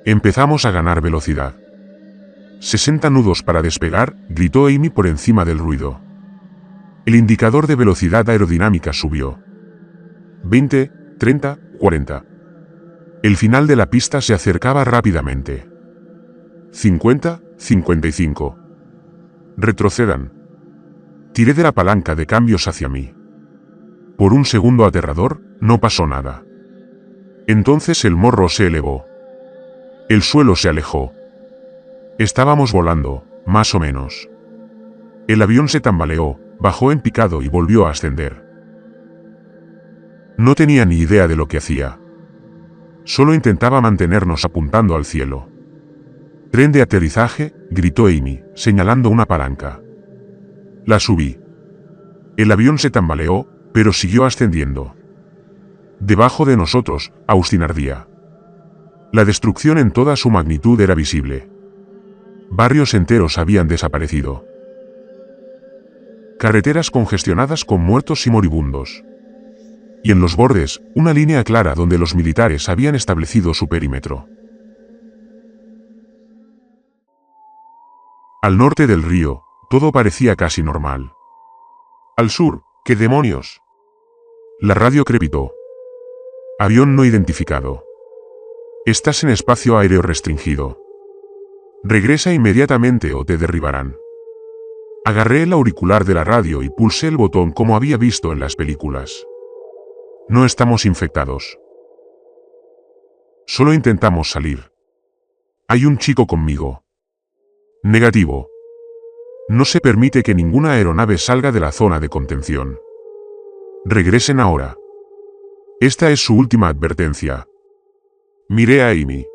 Empezamos a ganar velocidad. 60 nudos para despegar, gritó Amy por encima del ruido. El indicador de velocidad aerodinámica subió. 20, 30, 40. El final de la pista se acercaba rápidamente. 50, 55. Retrocedan. Tiré de la palanca de cambios hacia mí. Por un segundo aterrador, no pasó nada. Entonces el morro se elevó. El suelo se alejó. Estábamos volando, más o menos. El avión se tambaleó, bajó en picado y volvió a ascender. No tenía ni idea de lo que hacía. Solo intentaba mantenernos apuntando al cielo. Tren de aterrizaje, gritó Amy, señalando una palanca. La subí. El avión se tambaleó, pero siguió ascendiendo. Debajo de nosotros, Austin ardía. La destrucción en toda su magnitud era visible. Barrios enteros habían desaparecido. Carreteras congestionadas con muertos y moribundos. Y en los bordes, una línea clara donde los militares habían establecido su perímetro. Al norte del río, todo parecía casi normal. Al sur, ¿qué demonios? La radio crepitó. Avión no identificado. Estás en espacio aéreo restringido. Regresa inmediatamente o te derribarán. Agarré el auricular de la radio y pulsé el botón como había visto en las películas. No estamos infectados. Solo intentamos salir. Hay un chico conmigo. Negativo. No se permite que ninguna aeronave salga de la zona de contención. Regresen ahora. Esta es su última advertencia. Miré a Amy.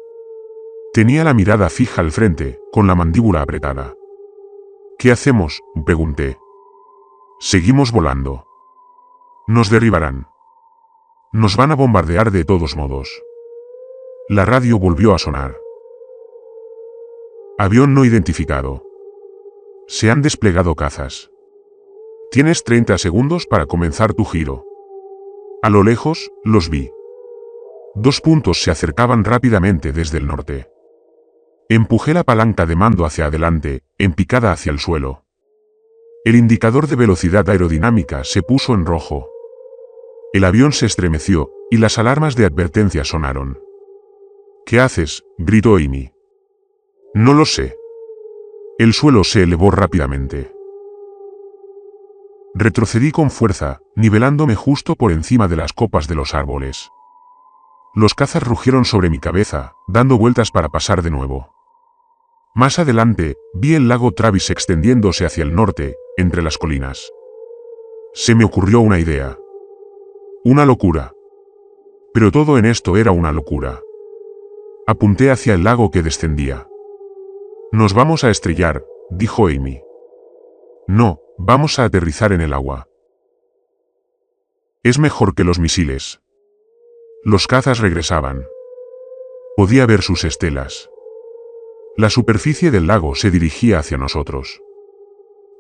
Tenía la mirada fija al frente, con la mandíbula apretada. ¿Qué hacemos?, pregunté. Seguimos volando. Nos derribarán. Nos van a bombardear de todos modos. La radio volvió a sonar. Avión no identificado. Se han desplegado cazas. Tienes 30 segundos para comenzar tu giro. A lo lejos, los vi. 2 puntos se acercaban rápidamente desde el norte. Empujé la palanca de mando hacia adelante, en picada hacia el suelo. El indicador de velocidad aerodinámica se puso en rojo. El avión se estremeció, y las alarmas de advertencia sonaron. ¿Qué haces?, gritó Amy. No lo sé. El suelo se elevó rápidamente. Retrocedí con fuerza, nivelándome justo por encima de las copas de los árboles. Los cazas rugieron sobre mi cabeza, dando vueltas para pasar de nuevo. Más adelante, vi el lago Travis extendiéndose hacia el norte, entre las colinas. Se me ocurrió una idea. Una locura. Pero todo en esto era una locura. Apunté hacia el lago que descendía. Nos vamos a estrellar, dijo Amy. No, vamos a aterrizar en el agua. Es mejor que los misiles. Los cazas regresaban. Podía ver sus estelas. La superficie del lago se dirigía hacia nosotros.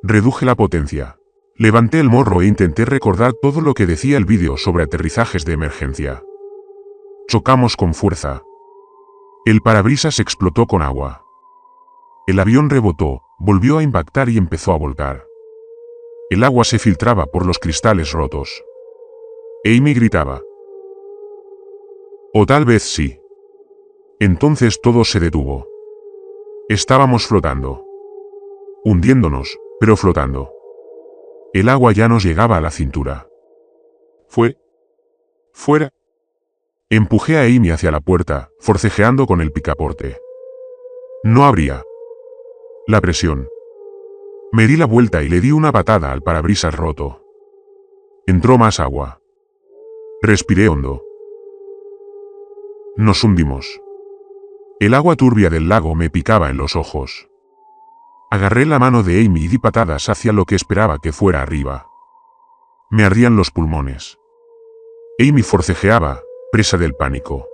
Reduje la potencia. Levanté el morro e intenté recordar todo lo que decía el vídeo sobre aterrizajes de emergencia. Chocamos con fuerza. El parabrisas explotó con agua. El avión rebotó, volvió a impactar y empezó a volcar. El agua se filtraba por los cristales rotos. Amy gritaba. O tal vez sí. Entonces todo se detuvo. Estábamos flotando. Hundiéndonos, pero flotando. El agua ya nos llegaba a la cintura. Fuera. Empujé a Amy hacia la puerta, forcejeando con el picaporte. No abría. La presión. Me di la vuelta y le di una patada al parabrisas roto. Entró más agua. Respiré hondo. Nos hundimos. El agua turbia del lago me picaba en los ojos. Agarré la mano de Amy y di patadas hacia lo que esperaba que fuera arriba. Me ardían los pulmones. Amy forcejeaba, presa del pánico.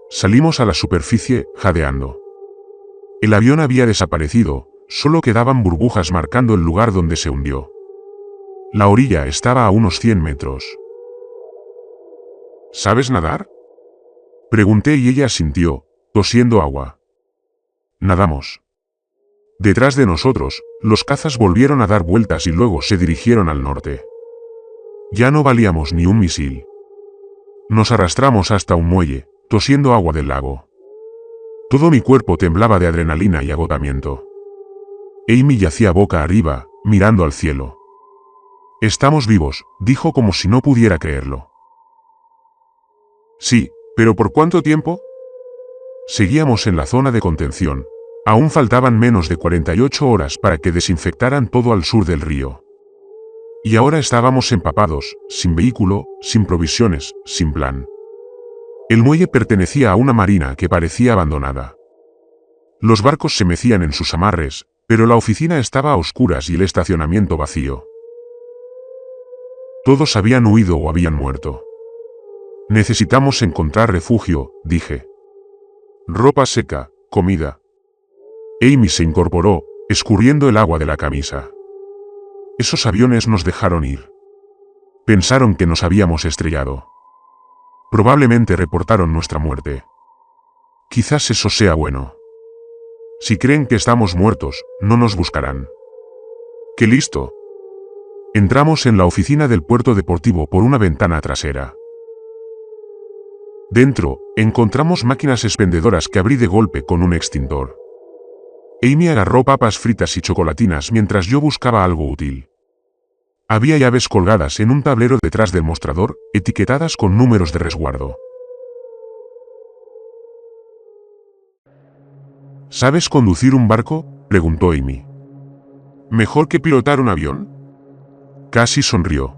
Salimos a la superficie, jadeando. El avión había desaparecido, solo quedaban burbujas marcando el lugar donde se hundió. La orilla estaba a unos 100 metros. ¿Sabes nadar? Pregunté y ella asintió, tosiendo agua. Nadamos. Detrás de nosotros, los cazas volvieron a dar vueltas y luego se dirigieron al norte. Ya no valíamos ni un misil. Nos arrastramos hasta un muelle, tosiendo agua del lago. Todo mi cuerpo temblaba de adrenalina y agotamiento. Amy yacía boca arriba, mirando al cielo. Estamos vivos, dijo como si no pudiera creerlo. Sí, pero ¿por cuánto tiempo? Seguíamos en la zona de contención. Aún faltaban menos de 48 horas para que desinfectaran todo al sur del río. Y ahora estábamos empapados, sin vehículo, sin provisiones, sin plan. El muelle pertenecía a una marina que parecía abandonada. Los barcos se mecían en sus amarres, pero la oficina estaba a oscuras y el estacionamiento vacío. Todos habían huido o habían muerto. Necesitamos encontrar refugio, dije. Ropa seca, comida. Amy se incorporó, escurriendo el agua de la camisa. Esos aviones nos dejaron ir. Pensaron que nos habíamos estrellado. Probablemente reportaron nuestra muerte. Quizás eso sea bueno. Si creen que estamos muertos, no nos buscarán. ¡Qué listo! Entramos en la oficina del puerto deportivo por una ventana trasera. Dentro, encontramos máquinas expendedoras que abrí de golpe con un extintor. Amy agarró papas fritas y chocolatinas mientras yo buscaba algo útil. Había llaves colgadas en un tablero detrás del mostrador, etiquetadas con números de resguardo. ¿Sabes conducir un barco?, preguntó Amy. ¿Mejor que pilotar un avión? Casi sonrió.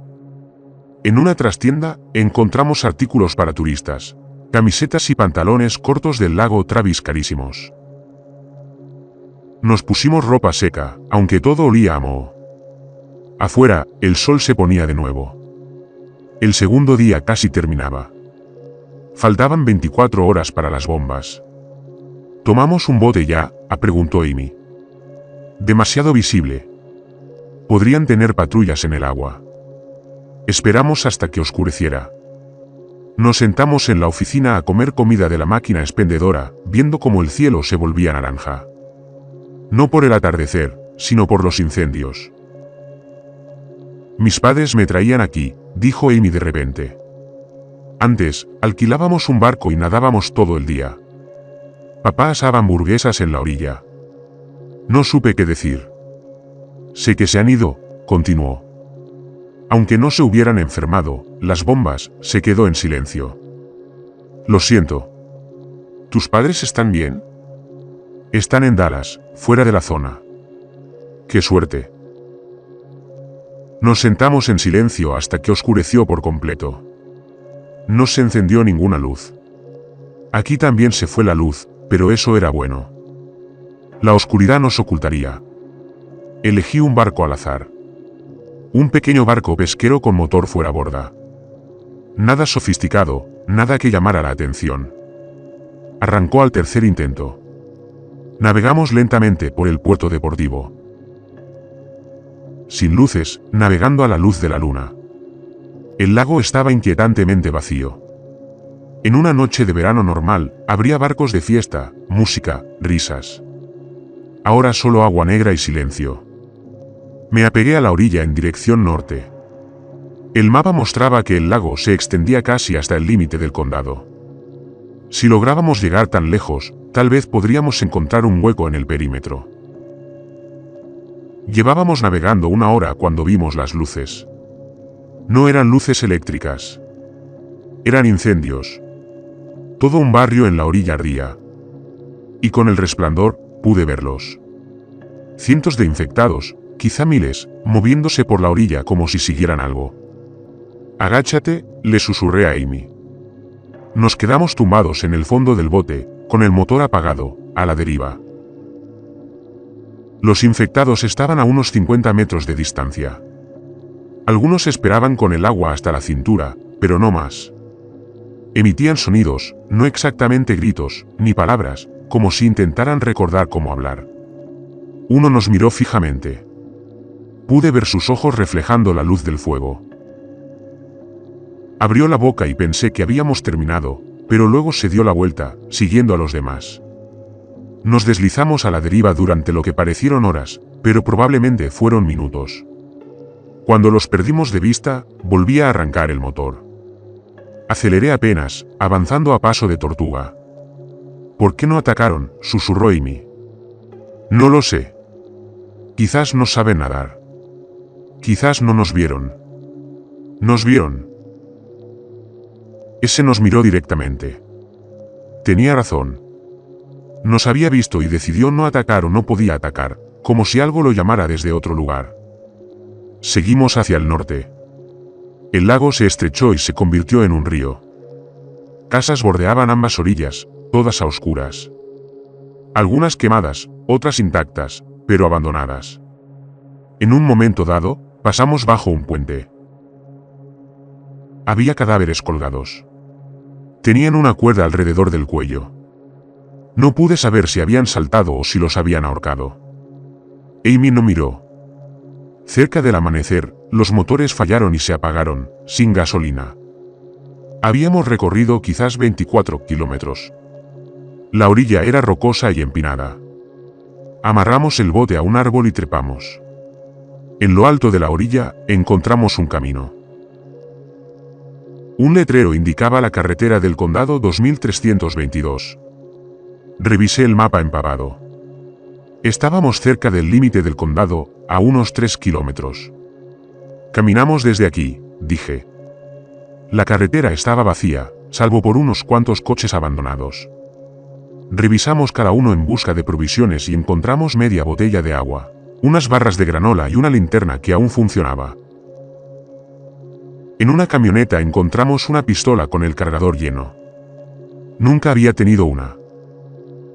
En una trastienda, encontramos artículos para turistas, camisetas y pantalones cortos del lago Travis carísimos. Nos pusimos ropa seca, aunque todo olía a moho. Afuera, el sol se ponía de nuevo. El segundo día casi terminaba. Faltaban 24 horas para las bombas. ¿Tomamos un bote ya?, preguntó Amy. Demasiado visible. Podrían tener patrullas en el agua. Esperamos hasta que oscureciera. Nos sentamos en la oficina a comer comida de la máquina expendedora, viendo cómo el cielo se volvía naranja. No por el atardecer, sino por los incendios. Mis padres me traían aquí, dijo Amy de repente. Antes, alquilábamos un barco y nadábamos todo el día. Papá asaba hamburguesas en la orilla. No supe qué decir. Sé que se han ido, continuó. Aunque no se hubieran enfermado, las bombas, se quedó en silencio. Lo siento. ¿Tus padres están bien? Están en Dallas, fuera de la zona. ¡Qué suerte! Nos sentamos en silencio hasta que oscureció por completo. No se encendió ninguna luz. Aquí también se fue la luz, pero eso era bueno. La oscuridad nos ocultaría, Elegí un barco al azar. Un pequeño barco pesquero con motor fuera borda. Nada sofisticado, nada que llamara la atención. Arrancó al tercer intento. Navegamos lentamente por el puerto deportivo. Sin luces, navegando a la luz de la luna. El lago estaba inquietantemente vacío. En una noche de verano normal, habría barcos de fiesta, música, risas. Ahora solo agua negra y silencio. Me apegué a la orilla en dirección norte. El mapa mostraba que el lago se extendía casi hasta el límite del condado. Si lográbamos llegar tan lejos, tal vez podríamos encontrar un hueco en el perímetro. Llevábamos navegando 1 hora cuando vimos las luces. No eran luces eléctricas. Eran incendios. Todo un barrio en la orilla ardía. Y con el resplandor, pude verlos. Cientos de infectados, quizá miles, moviéndose por la orilla como si siguieran algo. «Agáchate», le susurré a Amy. Nos quedamos tumbados en el fondo del bote, con el motor apagado, a la deriva. Los infectados estaban a unos 50 metros de distancia. Algunos esperaban con el agua hasta la cintura, pero no más. Emitían sonidos, no exactamente gritos, ni palabras, como si intentaran recordar cómo hablar. Uno nos miró fijamente. Pude ver sus ojos reflejando la luz del fuego. Abrió la boca y pensé que habíamos terminado, pero luego se dio la vuelta, siguiendo a los demás. Nos deslizamos a la deriva durante lo que parecieron horas, pero probablemente fueron minutos. Cuando los perdimos de vista, volví a arrancar el motor. Aceleré apenas, avanzando a paso de tortuga. ¿Por qué no atacaron?, susurró Amy. No lo sé. Quizás no saben nadar. Quizás no nos vieron. Nos vieron. Ese nos miró directamente. Tenía razón. Nos había visto y decidió no atacar o no podía atacar, como si algo lo llamara desde otro lugar. Seguimos hacia el norte. El lago se estrechó y se convirtió en un río. Casas bordeaban ambas orillas, todas a oscuras. Algunas quemadas, otras intactas, pero abandonadas. En un momento dado, pasamos bajo un puente. Había cadáveres colgados. Tenían una cuerda alrededor del cuello. No pude saber si habían saltado o si los habían ahorcado. Amy no miró. Cerca del amanecer, los motores fallaron y se apagaron, sin gasolina. Habíamos recorrido quizás 24 kilómetros. La orilla era rocosa y empinada. Amarramos el bote a un árbol y trepamos. En lo alto de la orilla, encontramos un camino. Un letrero indicaba la carretera del condado 2322. Revisé el mapa empapado. Estábamos cerca del límite del condado, a unos 3 kilómetros. Caminamos desde aquí, dije. La carretera estaba vacía, salvo por unos cuantos coches abandonados. Revisamos cada uno en busca de provisiones y encontramos media botella de agua, unas barras de granola y una linterna que aún funcionaba. En una camioneta encontramos una pistola con el cargador lleno. Nunca había tenido una.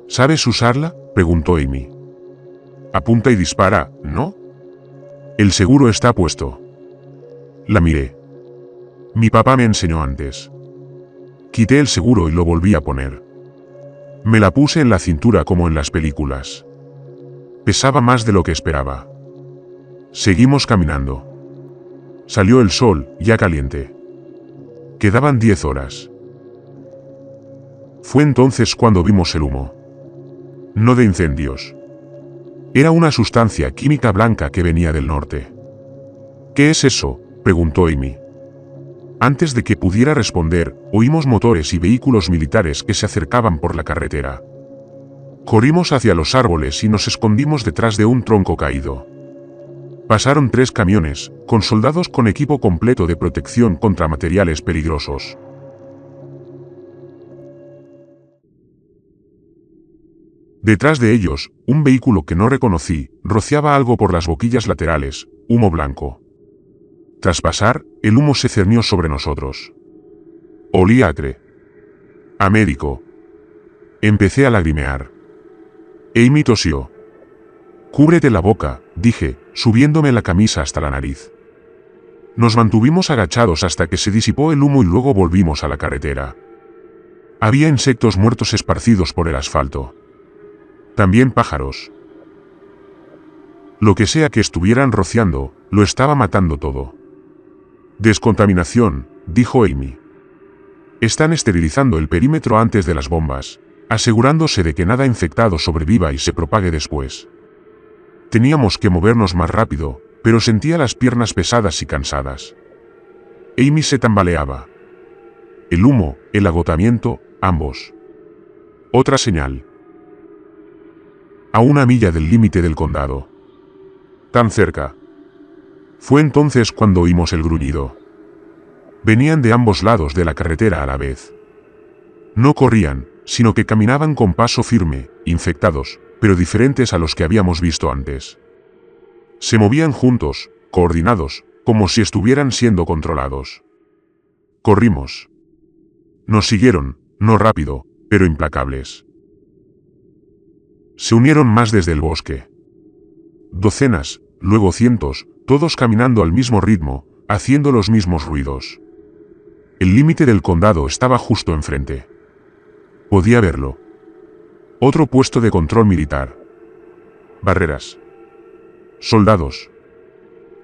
¿Sabes usarla?, preguntó Amy. Apunta y dispara, ¿no? El seguro está puesto. La miré. Mi papá me enseñó antes. Quité el seguro y lo volví a poner. Me la puse en la cintura como en las películas. Pesaba más de lo que esperaba. Seguimos caminando. Salió el sol, ya caliente. Quedaban 10 horas. Fue entonces cuando vimos el humo. No de incendios. Era una sustancia química blanca que venía del norte. ¿Qué es eso?, preguntó Amy. Antes de que pudiera responder, oímos motores y vehículos militares que se acercaban por la carretera. Corrimos hacia los árboles y nos escondimos detrás de un tronco caído. Pasaron 3 camiones, con soldados con equipo completo de protección contra materiales peligrosos. Detrás de ellos, un vehículo que no reconocí, rociaba algo por las boquillas laterales, humo blanco. Tras pasar, el humo se cernió sobre nosotros. Olía acre. A médico. Empecé a lagrimear. Amy tosió. Cúbrete la boca, dije, subiéndome la camisa hasta la nariz. Nos mantuvimos agachados hasta que se disipó el humo y luego volvimos a la carretera. Había insectos muertos esparcidos por el asfalto. También pájaros. Lo que sea que estuvieran rociando, lo estaba matando todo. Descontaminación, dijo Amy. Están esterilizando el perímetro antes de las bombas, asegurándose de que nada infectado sobreviva y se propague después. Teníamos que movernos más rápido, pero sentía las piernas pesadas y cansadas. Amy se tambaleaba. El humo, el agotamiento, ambos. Otra señal. A 1 milla del límite del condado. Tan cerca. Fue entonces cuando oímos el gruñido. Venían de ambos lados de la carretera a la vez. No corrían, sino que caminaban con paso firme, infectados, pero diferentes a los que habíamos visto antes. Se movían juntos, coordinados, como si estuvieran siendo controlados. Corrimos. Nos siguieron, no rápido, pero implacables. Se unieron más desde el bosque. Docenas, luego cientos, todos caminando al mismo ritmo, haciendo los mismos ruidos. El límite del condado estaba justo enfrente. Podía verlo. Otro puesto de control militar. Barreras. Soldados.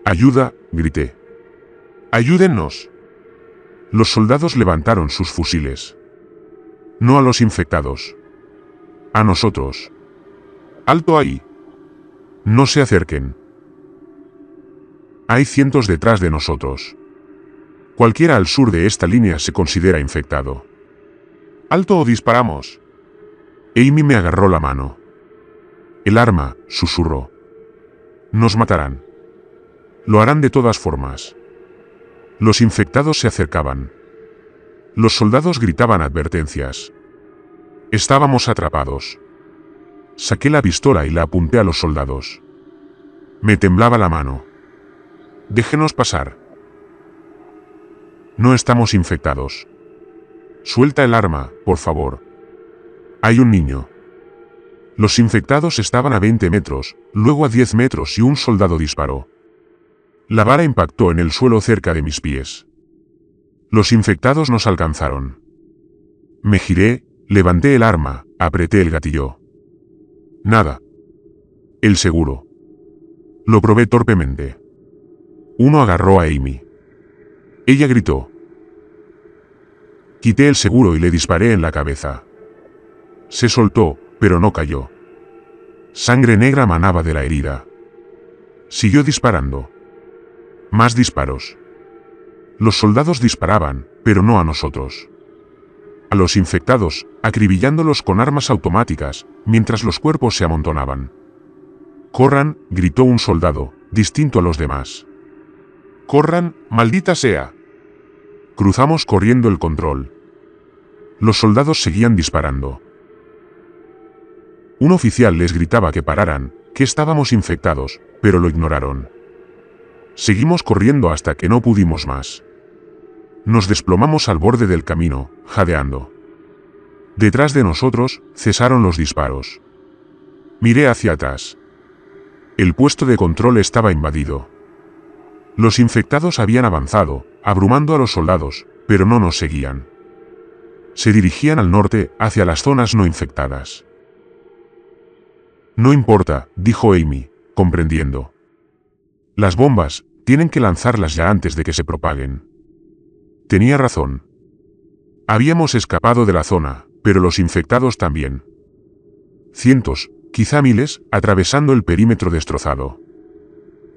Ayuda, grité. ¡Ayúdennos! Los soldados levantaron sus fusiles. No a los infectados. A nosotros. ¡Alto ahí! No se acerquen. Hay cientos detrás de nosotros. Cualquiera al sur de esta línea se considera infectado. ¡Alto o disparamos! Amy me agarró la mano. El arma, susurró. Nos matarán. Lo harán de todas formas. Los infectados se acercaban. Los soldados gritaban advertencias. Estábamos atrapados. Saqué la pistola y la apunté a los soldados. Me temblaba la mano. Déjenos pasar. No estamos infectados. Suelta el arma, por favor. Hay un niño. Los infectados estaban a 20 metros, luego a 10 metros y un soldado disparó. La vara impactó en el suelo cerca de mis pies. Los infectados nos alcanzaron. Me giré, levanté el arma, apreté el gatillo. Nada. El seguro. Lo probé torpemente. Uno agarró a Amy. Ella gritó. Quité el seguro y le disparé en la cabeza. Se soltó, pero no cayó. Sangre negra manaba de la herida. Siguió disparando. Más disparos. Los soldados disparaban, pero no a nosotros. A los infectados, acribillándolos con armas automáticas, mientras los cuerpos se amontonaban. «Corran», gritó un soldado, distinto a los demás. «Corran, maldita sea». Cruzamos corriendo el control. Los soldados seguían disparando. Un oficial les gritaba que pararan, que estábamos infectados, pero lo ignoraron. Seguimos corriendo hasta que no pudimos más. Nos desplomamos al borde del camino, jadeando. Detrás de nosotros, cesaron los disparos. Miré hacia atrás. El puesto de control estaba invadido. Los infectados habían avanzado, abrumando a los soldados, pero no nos seguían. Se dirigían al norte, hacia las zonas no infectadas. No importa, dijo Amy, comprendiendo. Las bombas, tienen que lanzarlas ya antes de que se propaguen. Tenía razón. Habíamos escapado de la zona, pero los infectados también. Cientos, quizá miles, atravesando el perímetro destrozado.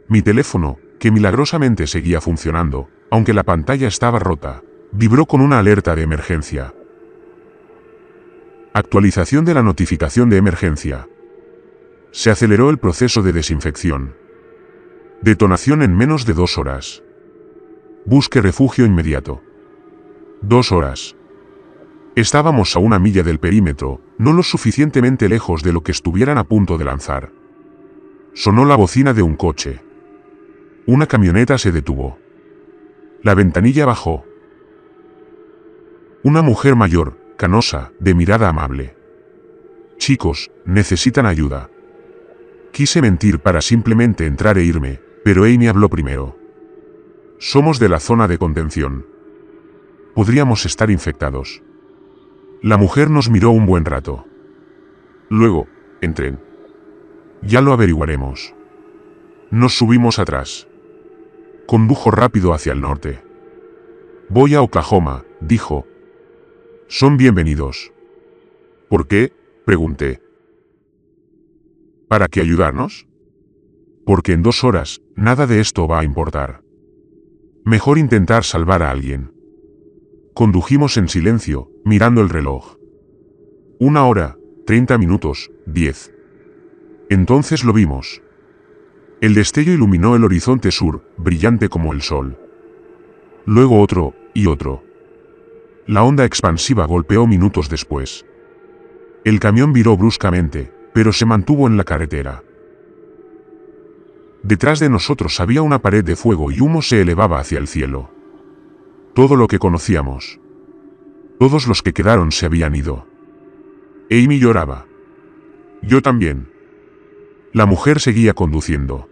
Mi teléfono, que milagrosamente seguía funcionando, aunque la pantalla estaba rota, vibró con una alerta de emergencia. Actualización de la notificación de emergencia. Se aceleró el proceso de desinfección. Detonación en menos de 2 horas. Busque refugio inmediato. 2 horas. Estábamos a 1 milla del perímetro, no lo suficientemente lejos de lo que estuvieran a punto de lanzar. Sonó la bocina de un coche. Una camioneta se detuvo. La ventanilla bajó. Una mujer mayor, canosa, de mirada amable. Chicos, necesitan ayuda. Quise mentir para simplemente entrar e irme, pero Amy habló primero. Somos de la zona de contención. Podríamos estar infectados. La mujer nos miró un buen rato. Luego, entren. Ya lo averiguaremos. Nos subimos atrás. Condujo rápido hacia el norte. Voy a Oklahoma, dijo. Son bienvenidos. ¿Por qué?, pregunté. ¿Para qué ayudarnos? Porque en 2 horas, nada de esto va a importar. Mejor intentar salvar a alguien. Condujimos en silencio, mirando el reloj. 1 hora, 30 minutos, 10. Entonces lo vimos. El destello iluminó el horizonte sur, brillante como el sol. Luego otro, y otro. La onda expansiva golpeó minutos después. El camión viró bruscamente, pero se mantuvo en la carretera. Detrás de nosotros había una pared de fuego y humo se elevaba hacia el cielo. Todo lo que conocíamos. Todos los que quedaron se habían ido. Amy lloraba. Yo también. La mujer seguía conduciendo.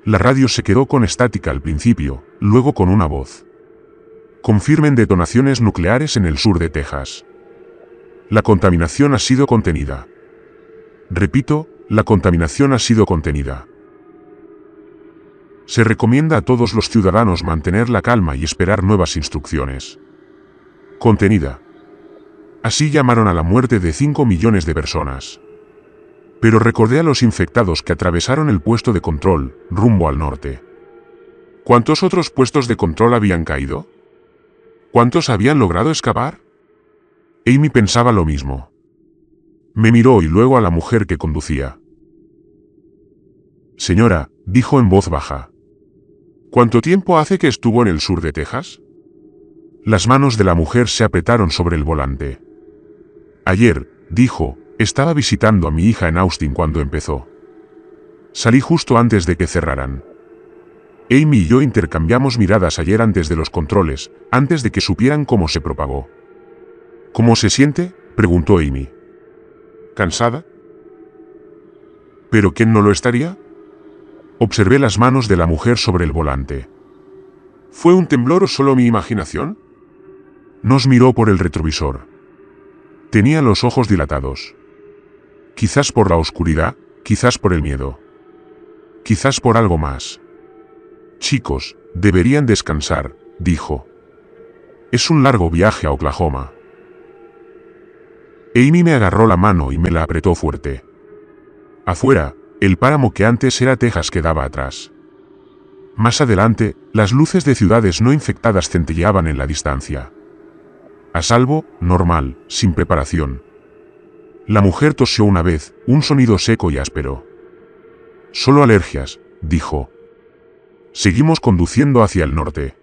La radio se quedó con estática al principio, luego con una voz. Confirmen detonaciones nucleares en el sur de Texas. La contaminación ha sido contenida. Repito, la contaminación ha sido contenida. Se recomienda a todos los ciudadanos mantener la calma y esperar nuevas instrucciones. Contenida. Así llamaron a la muerte de 5 millones de personas. Pero recordé a los infectados que atravesaron el puesto de control, rumbo al norte. ¿Cuántos otros puestos de control habían caído? ¿Cuántos habían logrado escapar? Amy pensaba lo mismo. Me miró y luego a la mujer que conducía. Señora, dijo en voz baja. ¿Cuánto tiempo hace que estuvo en el sur de Texas? Las manos de la mujer se apretaron sobre el volante. Ayer, dijo, estaba visitando a mi hija en Austin cuando empezó. Salí justo antes de que cerraran. Amy y yo intercambiamos miradas ayer antes de los controles, antes de que supieran cómo se propagó. ¿Cómo se siente?, preguntó Amy. ¿Cansada? ¿Pero quién no lo estaría? Observé las manos de la mujer sobre el volante. ¿Fue un temblor o solo mi imaginación? Nos miró por el retrovisor. Tenía los ojos dilatados. Quizás por la oscuridad, quizás por el miedo. Quizás por algo más. Chicos, deberían descansar, dijo. Es un largo viaje a Oklahoma. Amy me agarró la mano y me la apretó fuerte. Afuera, el páramo que antes era Texas quedaba atrás. Más adelante, las luces de ciudades no infectadas centelleaban en la distancia. A salvo, normal, sin preparación. La mujer tosió una vez, un sonido seco y áspero. Solo alergias, dijo. Seguimos conduciendo hacia el norte.